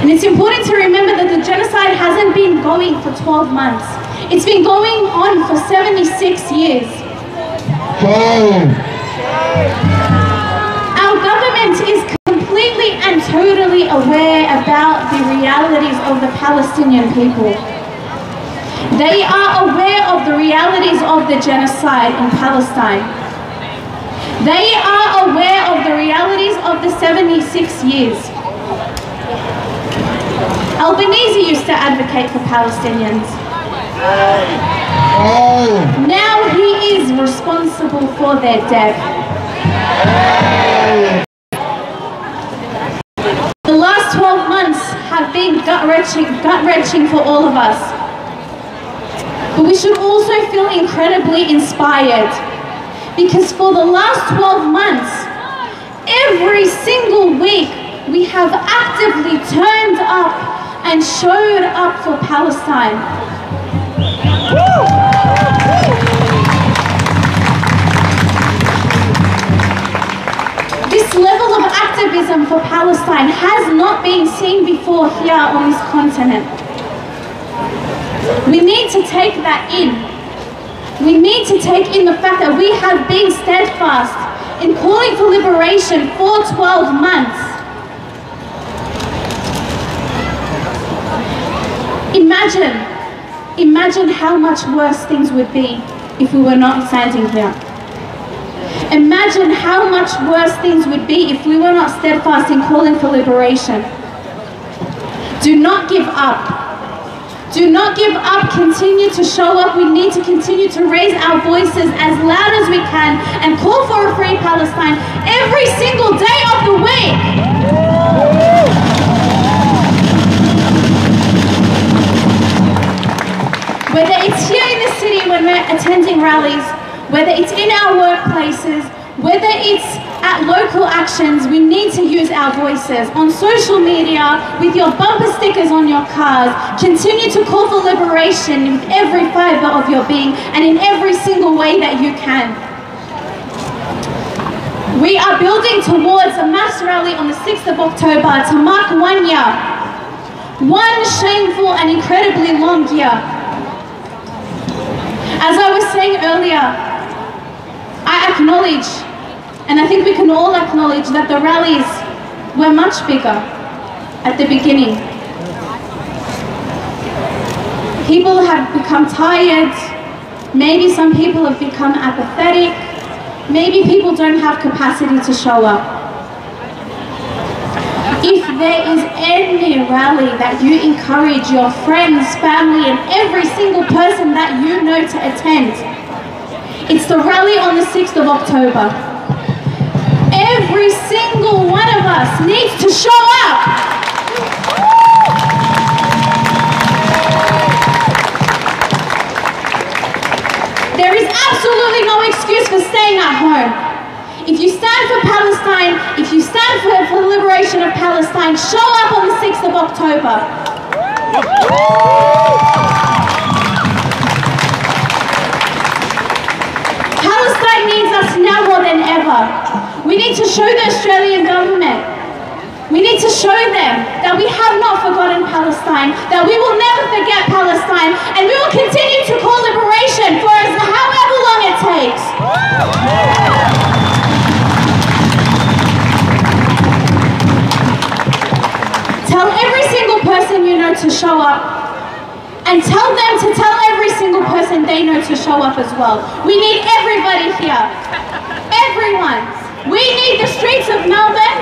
And it's important to remember that the genocide hasn't been going for 12 months. It's been going on for 76 years. Our government is completely and totally aware about the realities of the Palestinian people. They are aware of the realities of the genocide in Palestine. They are aware of the realities of the 76 years. Albanese used to advocate for Palestinians. Now he is responsible for their death. The last 12 months have been gut-wrenching for all of us. But we should also feel incredibly inspired, because for the last 12 months, every single week, we have actively turned up and showed up for Palestine. This level of activism for Palestine has not been seen before here on this continent. We need to take that in. We need to take in the fact that we have been steadfast in calling for liberation for 12 months. Imagine how much worse things would be if we were not standing here. Imagine how much worse things would be if we were not steadfast in calling for liberation. Do not give up. Do not give up. Continue to show up. We need to continue to raise our voices as loud as we can and call for a free Palestine every single day of the week. Whether it's here in the city when we're attending rallies, whether it's in our workplaces, whether it's at local actions, we need to use our voices. On social media, with your bumper stickers on your cars, continue to call for liberation with every fibre of your being and in every single way that you can. We are building towards a mass rally on the 6th of October to mark 1 year. One shameful and incredibly long year. As I was saying earlier, I acknowledge, and I think we can all acknowledge, that the rallies were much bigger at the beginning. People have become tired, maybe some people have become apathetic, maybe people don't have capacity to show up. If there is any rally that you encourage your friends, family, and every single person that you know to attend, it's the rally on the 6th of October. Every single one of us needs to show up. There is absolutely no excuse for staying at home. If you stand for Palestine, if you stand for the liberation of Palestine, show up on the 6th of October. Palestine needs us now more than ever. We need to show the Australian government, we need to show them that we have not forgotten Palestine, that we will never forget Palestine, and we will continue to call liberation for however long it takes. Tell every single person you know to show up, and tell them to tell every single person they know to show up as well. We need everybody here. Everyone. We need the streets of Melbourne.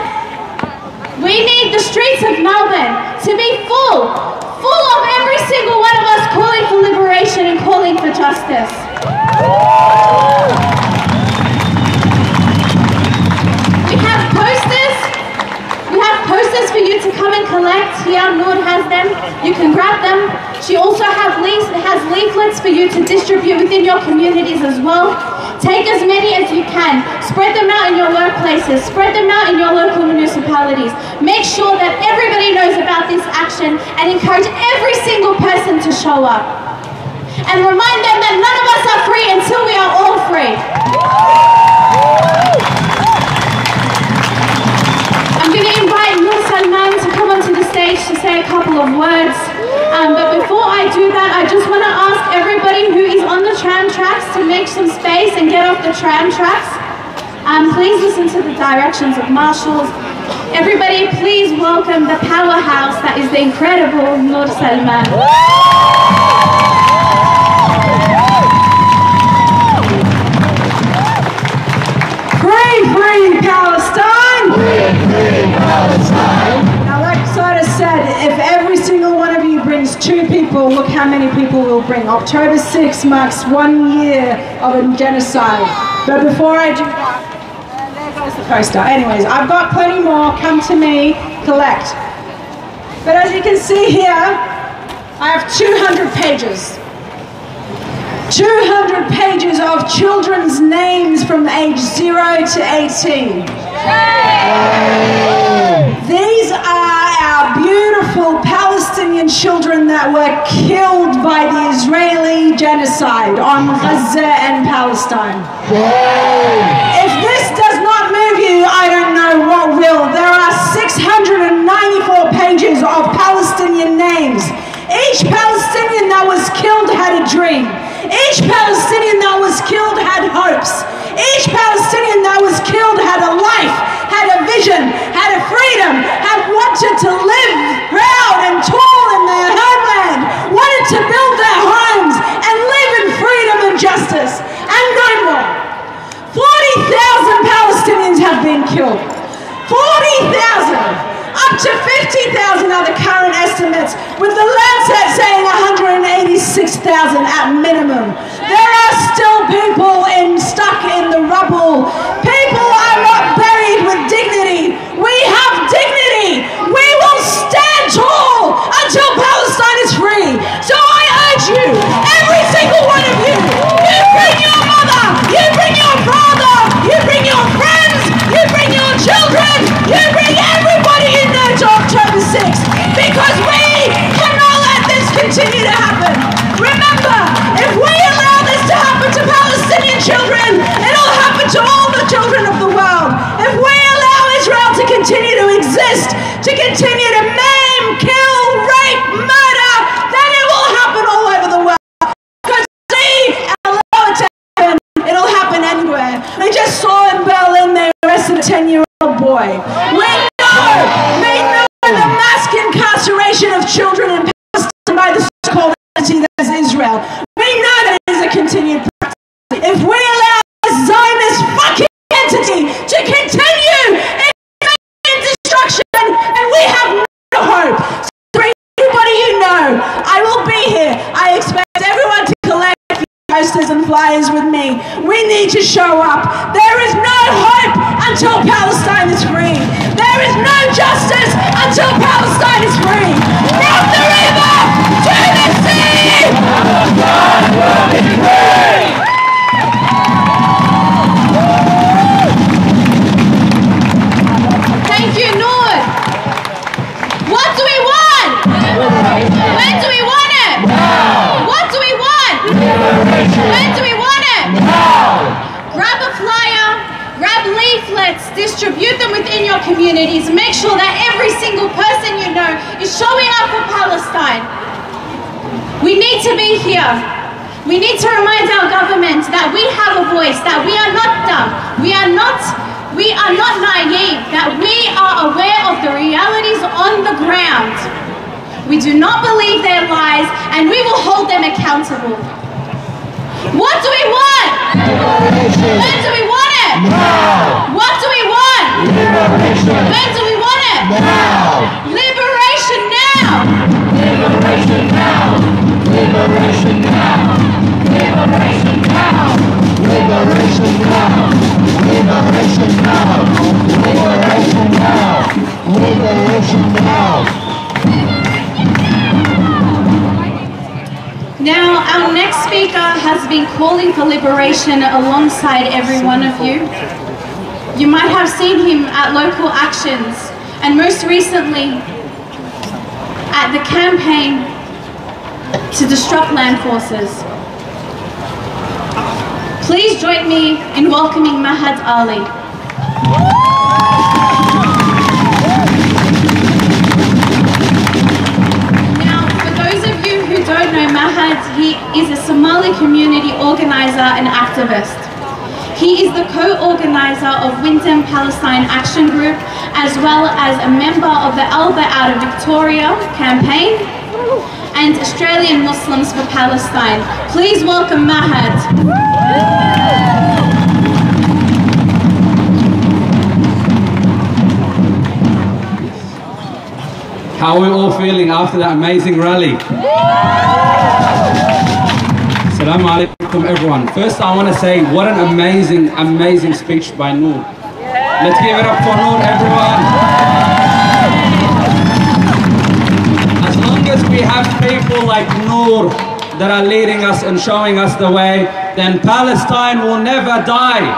We need the streets of Melbourne to be full of every single one of us calling for liberation and calling for justice. We have posters. We have posters for you to come and collect. Here, Noor has them. You can grab them. She also has leaflets for you to distribute within your communities as well. Take as many as you can. Spread them out in your workplaces. Spread them out in your local municipalities. Make sure that everybody knows about this action and encourage every single person to show up. And remind them that none of us are free until we are all free. I'm going to invite Nur Salman to come onto the stage to say a couple of words. But before I do that, I just want to ask everybody who is on the tram tracks to make some space and get off the tram tracks. Please listen to the directions of marshals. Everybody, please welcome the powerhouse that is the incredible Nur Salman. Free Palestine! Free Palestine! Now, like Sada said, if every single one of you brings 2 people, look how many people we'll bring. October 6th marks 1 year of a genocide. But before I do that, there goes the poster. Anyways, I've got plenty more. Come to me, collect. But as you can see here, I have 200 pages. 200 pages of children's names from age 0 to 18. These are our beautiful Palestinian children that were killed by the Israeli genocide on Gaza and Palestine. If this does not move you, I don't know what will. There are 694 pages of Palestinian names. Each Palestinian that was killed had a dream. Each Palestinian that was killed had hopes. Each Palestinian that was killed had a life, had a vision, had a freedom, had wanted to live proud and tall in their homeland, wanted to build their homes and live in freedom and justice, and no more. 40,000 Palestinians have been killed. 40,000! Up to 50,000 are the current estimates, with the Lancet saying 186,000 at minimum. There are still people stuck in the rubble. People are not buried with dignity. We have dignity. We will stand tall until Palestine is free. So I urge you, every single one of you, you bring your mother, you bring your father, you bring your friends, you bring your children, you bring everybody you know to October 6th, because we cannot let this continue to happen. Remember, if we allow this to happen to Palestinian children, it'll happen to all the children of the world. If we allow Israel to continue to exist, to continue to maim, kill, rape, murder, then it will happen all over the world. Because we allow it to happen, it'll happen anywhere. They just saw in Berlin they arrested a 10-year-old boy. We know the mass incarceration of children in Palestine by the so-called entity that is Israel. We know that it is a continued practice. If we allow this Zionist fucking entity to continue in destruction, and we have no hope. So everybody you know, I will be here. I expect everyone to collect posters and flyers with me. We need to show up. There is no hope until Palestine is free. There is no justice until Palestine is free. From the river to the sea! Palestine will be free! Thank you, Noor. What do we want? When do we want it? Now! What do we want? Liberation! When do we want it? Now! Grab a flyer, grab leaflets, distribute them within your communities. Make sure that every single person you know is showing up for Palestine. We need to be here. We need to remind our government that we have a voice, that we are not dumb, we are not naive, that we are aware of the realities on the ground. We do not believe their lies, and we will hold them accountable. What do we want? Liberation! When do we want it? Now! What do we want? Liberation! When do we want it? Now! Liberation now! Liberation now! Liberation now! Liberation now! Liberation now! Liberation now! Liberation now! Liberation now! Now, our next speaker has been calling for liberation alongside every one of you. You might have seen him at local actions, and most recently at the campaign to disrupt land forces. Please join me in welcoming Mahad Ali. Now, for those of you who don't know Mahad, he is a Somali community organizer and activist. He is the co-organizer of Wyndham Palestine Action Group, as well as a member of the Alba Out of Victoria campaign and Australian Muslims for Palestine. Please welcome Mahad. How are we all feeling after that amazing rally? Assalamu alaikum everyone. First I want to say what an amazing speech by Noor. Let's give it up for Noor, everyone. As long as we have people like Noor that are leading us and showing us the way, then Palestine will never die.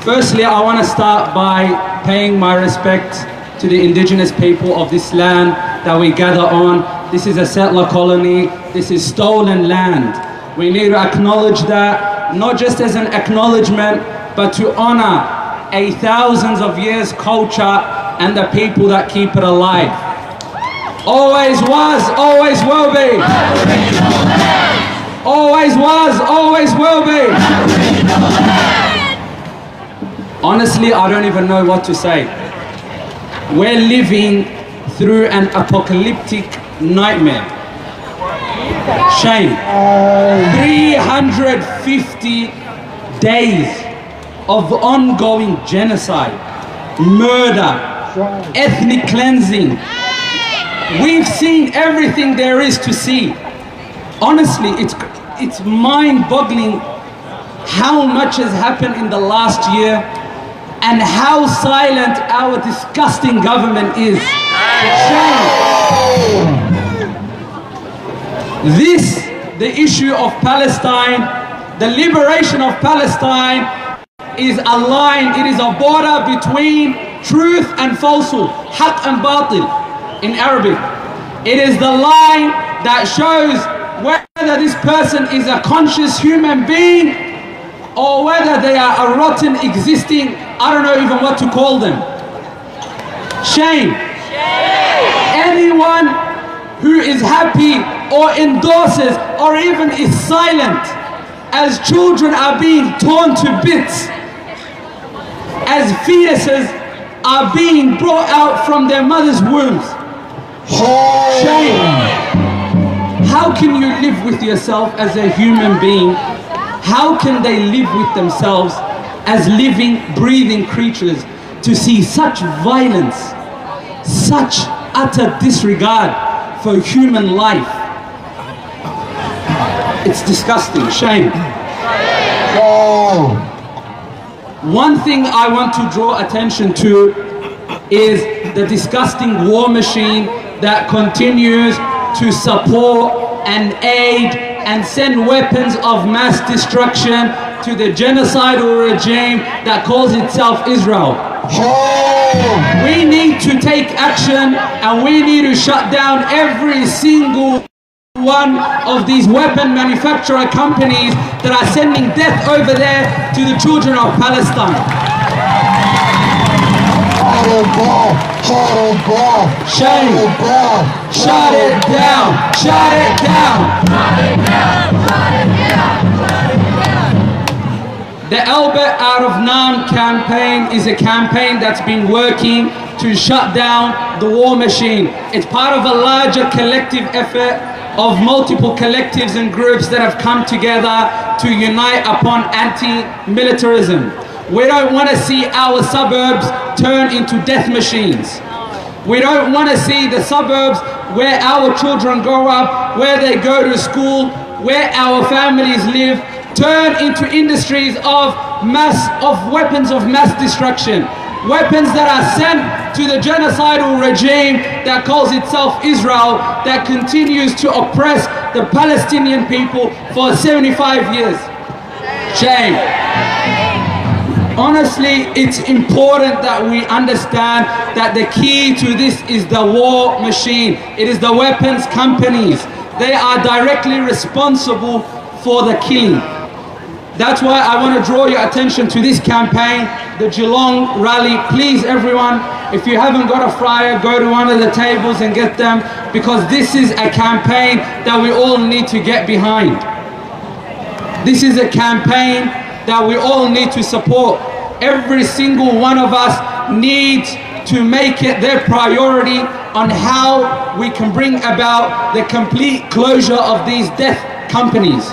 Firstly, I want to start by paying my respect to the indigenous people of this land that we gather on. This is a settler colony. This is stolen land. We need to acknowledge that, not just as an acknowledgement, but to honor a thousands of years culture and the people that keep it alive. Always was, always will be. Always was, always will be. Honestly, I don't even know what to say. We're living through an apocalyptic nightmare. Shame. 350 days of ongoing genocide, murder, ethnic cleansing. We've seen everything there is to see. Honestly, it's mind-boggling how much has happened in the last year and how silent our disgusting government is. The issue of Palestine, the liberation of Palestine is a line, it is a border between truth and falsehood, haq and batil in Arabic. It is the line that shows whether this person is a conscious human being or whether they are a rotten existing, I don't know even what to call them. Shame. Anyone who is happy or endorses or even is silent as children are being torn to bits, as fetuses are being brought out from their mother's wombs. Shame. How can you live with yourself as a human being? How can they live with themselves as living, breathing creatures to see such violence, such utter disregard for human life? It's disgusting. Shame. One thing I want to draw attention to is the disgusting war machine that continues to support and aid and send weapons of mass destruction to the genocidal regime that calls itself Israel. We need to take action and we need to shut down every single one of these weapon manufacturer companies that are sending death over there to the children of Palestine. Shame. Shut it down. Shut it down. The Albert Out of Nam campaign is a campaign that's been working to shut down the war machine. It's part of a larger collective effort of multiple collectives and groups that have come together to unite upon anti-militarism. We don't want to see our suburbs turn into death machines. We don't want to see the suburbs where our children grow up, where they go to school, where our families live, turn into industries of weapons of mass destruction. Weapons that are sent to the genocidal regime that calls itself Israel, that continues to oppress the Palestinian people for 75 years. Shame. Honestly, it's important that we understand that the key to this is the war machine. It is the weapons companies. They are directly responsible for the killing. That's why I want to draw your attention to this campaign, the Geelong rally. Please, everyone, if you haven't got a flyer, go to one of the tables and get them, because this is a campaign that we all need to get behind. This is a campaign that we all need to support. Every single one of us needs to make it their priority on how we can bring about the complete closure of these death companies.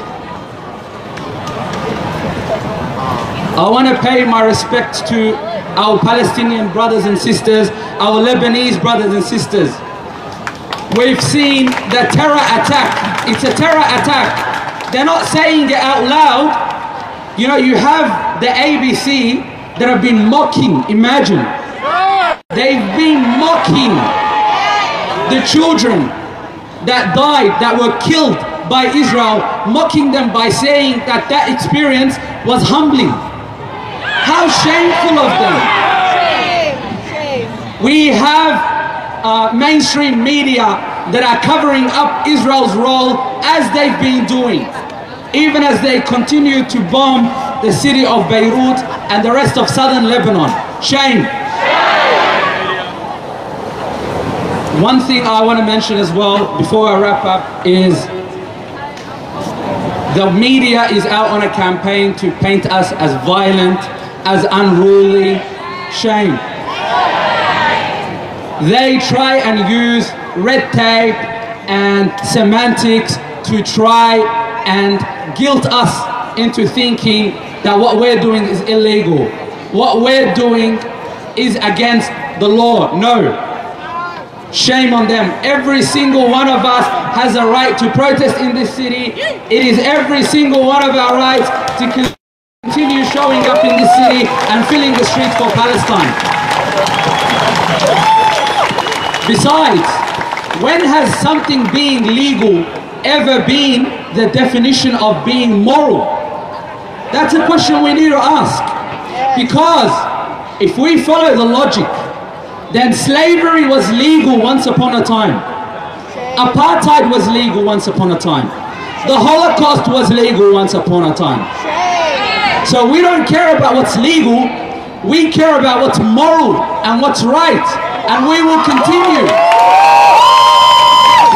I want to pay my respects to our Palestinian brothers and sisters, our Lebanese brothers and sisters. We've seen the terror attack. It's a terror attack. They're not saying it out loud. You know, you have the ABC that have been mocking, imagine. They've been mocking the children that died, that were killed by Israel, mocking them by saying that that experience was humbling. How shameful of them. We have mainstream media that are covering up Israel's role as they've been doing, even as they continue to bomb the city of Beirut and the rest of southern Lebanon. Shame. One thing I want to mention as well before I wrap up is the media is out on a campaign to paint us as violent, as unruly. Shame. They try and use red tape and semantics to try and guilt us into thinking that what we're doing is illegal. What we're doing is against the law. No. Shame on them. Every single one of us has a right to protest in this city. It is every single one of our rights to continue showing up in this city and filling the streets for Palestine. Besides, when has something being legal ever been the definition of being moral? That's a question we need to ask. Because if we follow the logic, then slavery was legal once upon a time. Apartheid was legal once upon a time. The Holocaust was legal once upon a time. So we don't care about what's legal, we care about what's moral and what's right. And we will continue.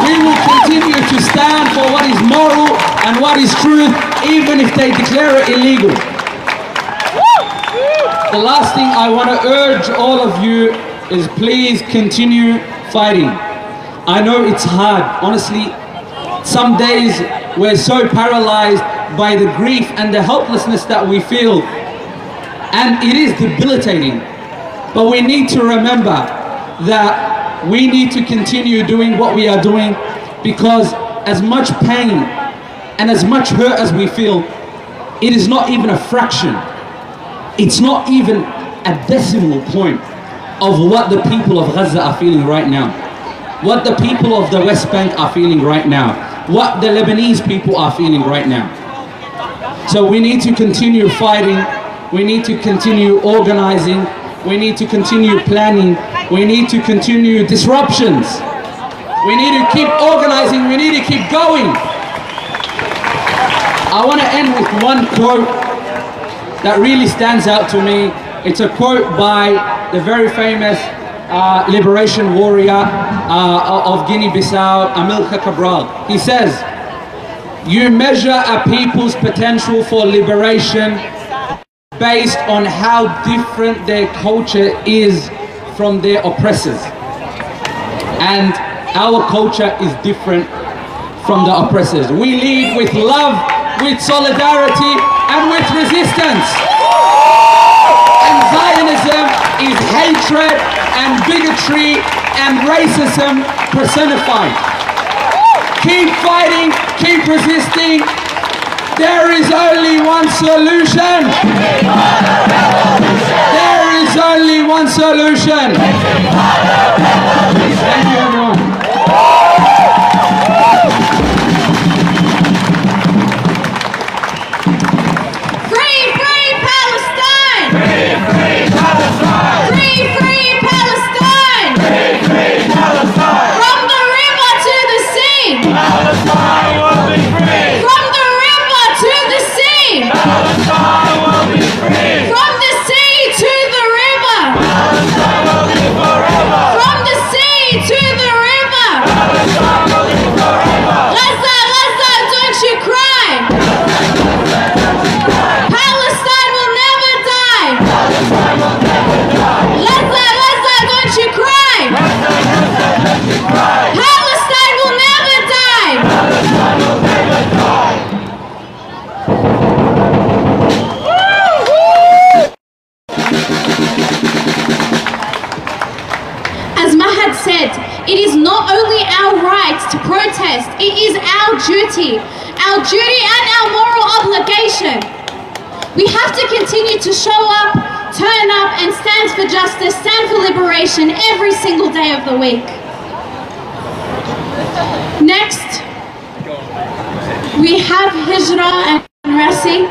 We will continue to stand for what is moral and what is truth, even if they declare it illegal. The last thing I want to urge all of you is please continue fighting. I know it's hard. Honestly, some days we're so paralyzed by the grief and the helplessness that we feel. And it is debilitating. But we need to remember that we need to continue doing what we are doing, because as much pain and as much hurt as we feel, it is not even a fraction. It's not even a decimal point of what the people of Gaza are feeling right now, what the people of the West Bank are feeling right now, what the Lebanese people are feeling right now. So we need to continue fighting, we need to continue organizing, we need to continue planning, we need to continue disruptions, we need to keep organizing, we need to keep going. I want to end with one quote that really stands out to me. It's a quote by the very famous liberation warrior of Guinea-Bissau, Amilcar Cabral. He says, "You measure a people's potential for liberation based on how different their culture is from their oppressors. And our culture is different from the oppressors. We lead with love, with solidarity, and with resistance. And Zionism is hatred and bigotry and racism personified. Keep fighting, keep resisting. There is only one solution. There is only one solution. Thank you, everyone. Free, free Palestine! Free, free Palestine! Free, free Palestine! Free, free Palestine! From the river to the sea! Palestine will be free! From the river to the sea! Palestine will be free! From the sea to the river! Palestine will live forever! From the sea to the river! Palestine will live forever! Gaza, Gaza, don't you cry! Palestine will never die! Palestine will never die! Gaza, Gaza, don't you cry! Palestine will never die! Palestine will never die! As Mahad said, it is not only our right to protest, it is our duty and our moral obligation. We have to continue to show up, turn up and stand for justice, stand for liberation every single day of the week. Next, we have Hijra and Rasi.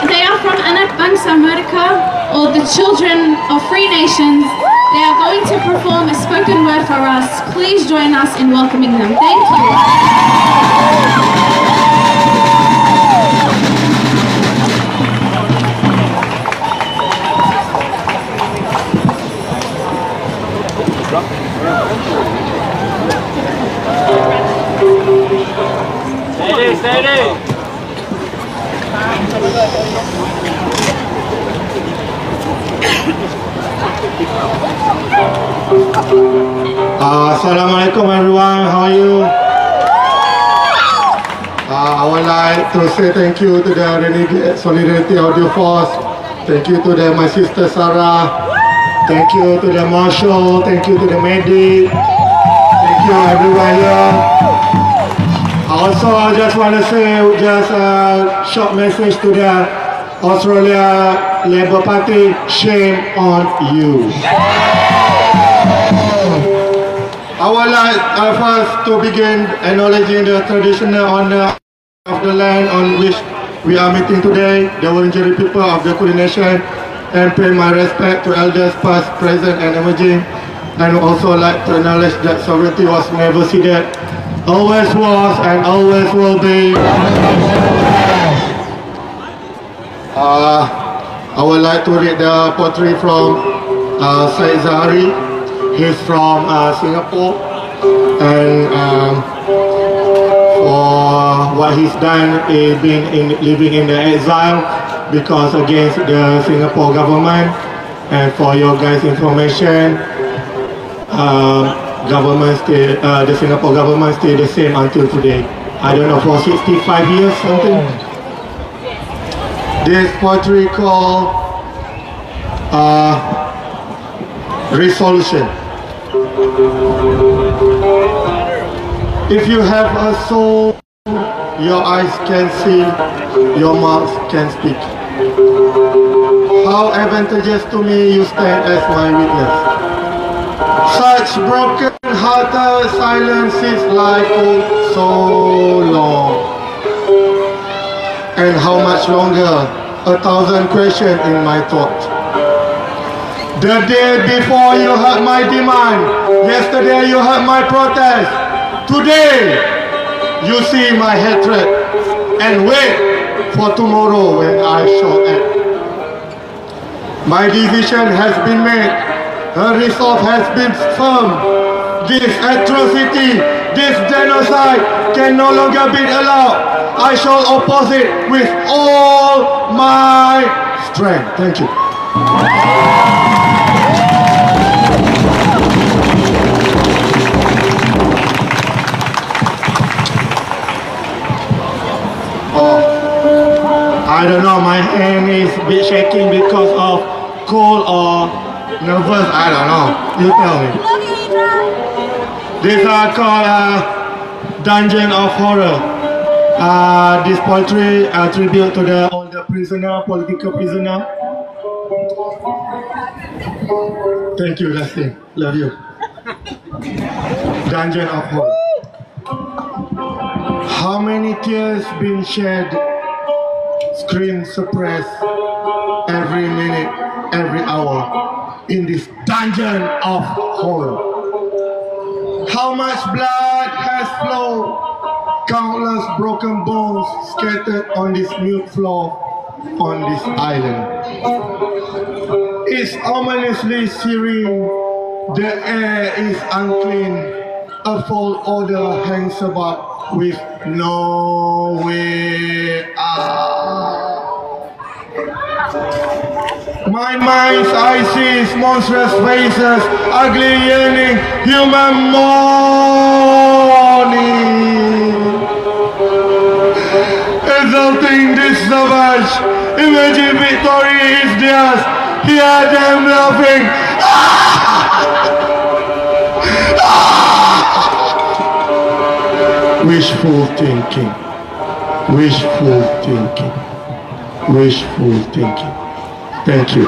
They are from Anak Bangsa Merdeka, or the Children of Free Nations. They are going to perform a spoken word for us. Please join us in welcoming them. Thank you. Steady. Assalamualaikum everyone, how are you? I would like to say thank you to the Renegade Solidarity Audio Force. Thank you to my sister Sarah. Thank you to the Marshal. Thank you to the medic. Thank you everyone here. Also, I just want to say just a short message to the Australia Labour Party. Shame on you. I would like first to begin acknowledging the traditional owner of the land on which we are meeting today, the Wurundjeri people of the Kulin Nation, and pay my respect to elders past, present and emerging, and also like to acknowledge that sovereignty was never ceded, always was and always will be. I would like to read the poetry from Said Zahari. He's from Singapore, and for what he's done is living in the exile because against the Singapore government. And for your guys' information, the Singapore government stay the same until today. I don't know, for 65 years something. This poetry called Resolution. If you have a soul, your eyes can see, your mouth can speak. How advantageous to me you stand as my witness. Such broken-hearted silence is like oh, so long. And how much longer? 1,000 questions in my thought. The day before you heard my demand. Yesterday you heard my protest. Today you see my hatred. And wait for tomorrow when I shall act. My decision has been made. Her resolve has been firm. This atrocity, this genocide can no longer be allowed. I shall oppose it with all my strength. Thank you. I don't know, my hand is a bit shaking because of cold or nervous, I don't know. You tell me. These are called Dungeon of Horror. This poetry tribute to all the prisoner, political prisoner. Thank you, Leslie. Love you. Dungeon of Hope. How many tears been shed, screams suppressed every minute, every hour in this dungeon of hell? How much blood has flowed? Countless broken bones scattered on this mute floor on this island. It's ominously searing, the air is unclean, a foul odor hangs about with no way out. My mind's eye sees monstrous faces, ugly yearning, human mourning. Exulting this savage, imagine victory is theirs, hear them laughing. Wishful thinking, wishful thinking, wishful thinking. Thank you.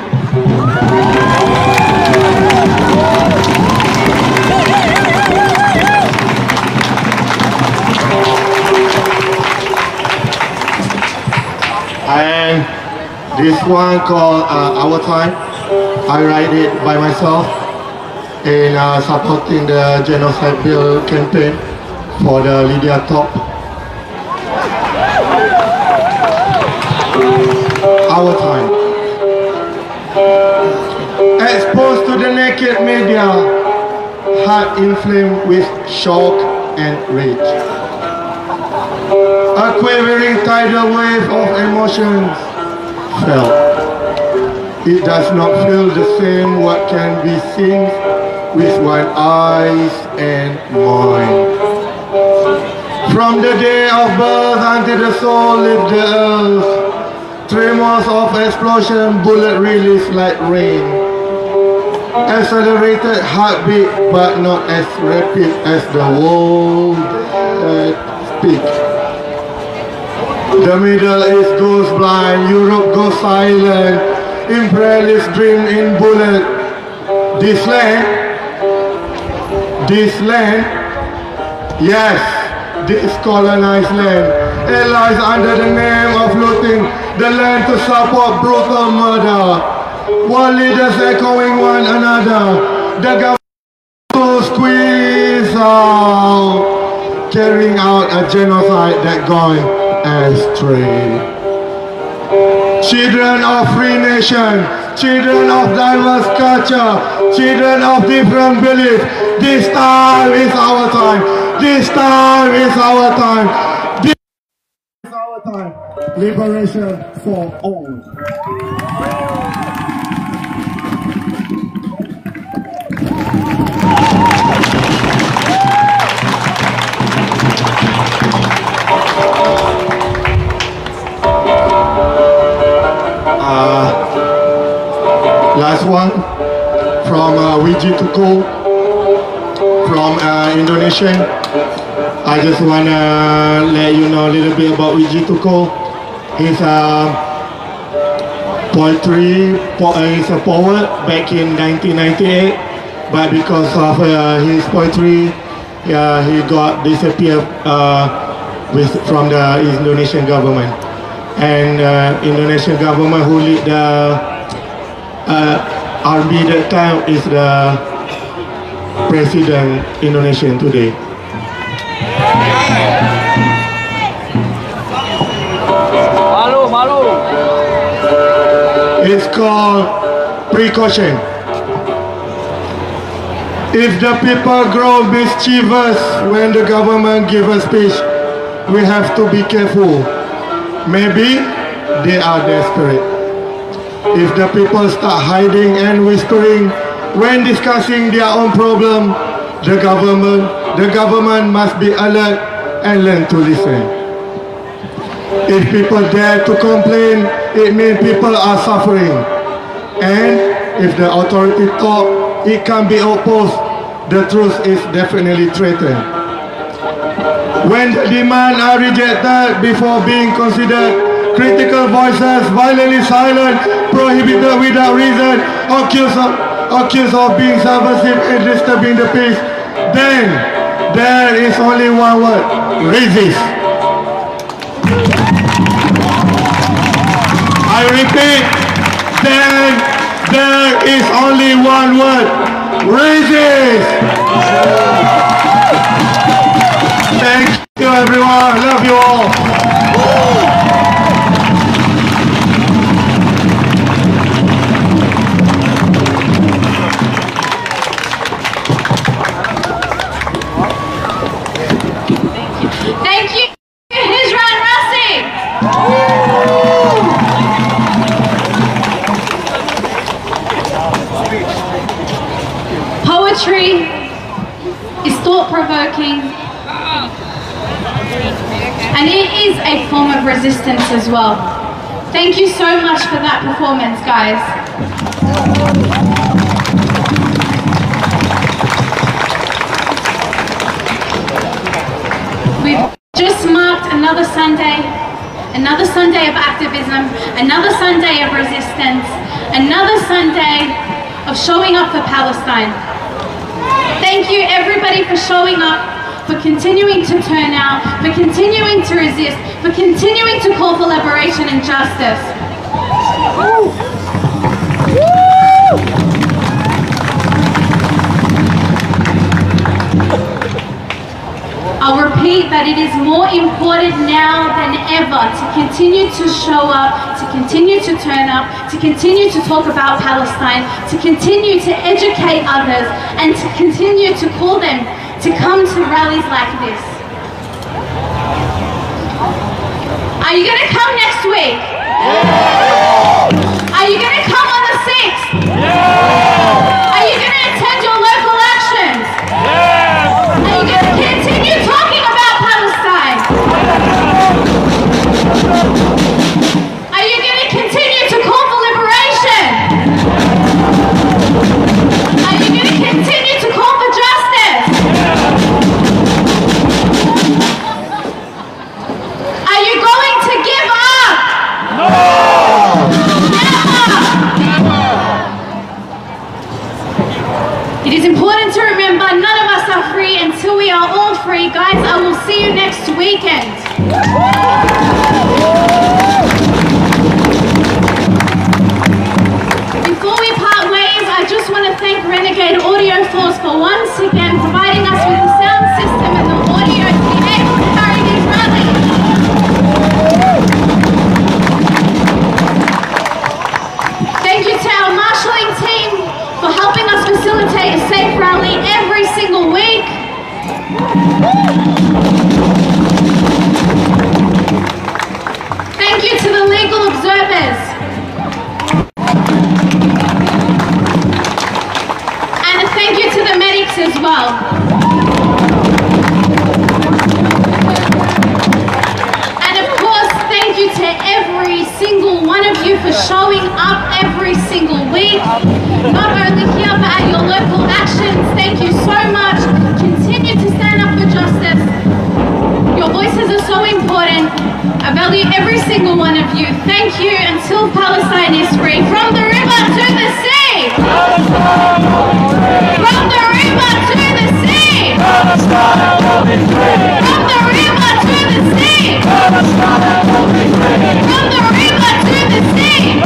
And this one called Our Time, I write it by myself in supporting the genocide bill campaign for the Lydia Top. Our time. Exposed to the naked media, heart inflamed with shock and rage. A quivering tidal wave of emotions felt. It does not feel the same what can be seen with one's eyes and mind. From the day of birth until the soul leaves the earth, tremors of explosion, bullet release like rain. Accelerated heartbeat, but not as rapid as the world speak. The Middle East goes blind, Europe goes silent, imperialist dream in bullet. This land, yes, this colonized land, it lies under the name of looting the land to support brutal murder. World leaders echoing one another, the government to squeeze out, carrying out a genocide that going astray. Children of free nation, children of diverse culture, children of different belief, this time is our time, this time is our time, this is our time. Liberation for all. Last one from Wiji Tuko from Indonesia. I just want to let you know a little bit about Wiji Tuko. He's a he's a poet back in 1998, but because of his poetry, he got disappeared from the Indonesian government. And Indonesian government who lead the army that time is the president Indonesian today. Malu. It's called precaution. If the people grow mischievous when the government gives a speech, we have to be careful. Maybe they are desperate. If the people start hiding and whispering when discussing their own problem, the government must be alert and learn to listen. If people dare to complain, it means people are suffering. And if the authority talk, it can be opposed. The truth is definitely threatened. When the demands are rejected before being considered, critical voices violently silent, prohibited without reason, accused of being subversive and disturbing the peace, then there is only one word: resist. I repeat, then there is only one word: resist. Thank you everyone, love you all. Thank you, Hijra and Rasi. Poetry is thought-provoking, and it is a form of resistance as well. Thank you so much for that performance, guys. We've just marked another Sunday of activism, another Sunday of resistance, another Sunday of showing up for Palestine. Thank you everybody for showing up, for continuing to turn out, for continuing to resist, for continuing to call for liberation and justice. I'll repeat that it is more important now than ever to continue to show up, to continue to turn up, to continue to talk about Palestine, to continue to educate others, and to continue to call them to come to rallies like this. Are you going to come next week? Yeah. Are you going to come on the 6th? Yeah. Are you going to attend your local actions? Yeah. Are you going to continue talking about Palestine? Are you going to continue to call for liberation? Are you going to continue to call for justice? Are you going to give up? No! Never! It is important to remember none of us are free until we are all free. Guys, I will see you next weekend. Before we part ways, I just want to thank Renegade Audio Force for once again providing us with the sound system and the audio to be able to carry these rallies. Thank you to our marshalling team for helping us facilitate a safe rally every single week. Thank you to the legal observers. And a thank you to the medics as well. And of course, thank you to every single one of you for showing up every single week. Not only here, but at your local actions. Thank you so much. Continue to stand up for justice. Your voices are so important. I value every single one of you. Thank you until Palestine is free. From the river to the sea! From the river to the sea! From the river to the sea! From the river to the sea!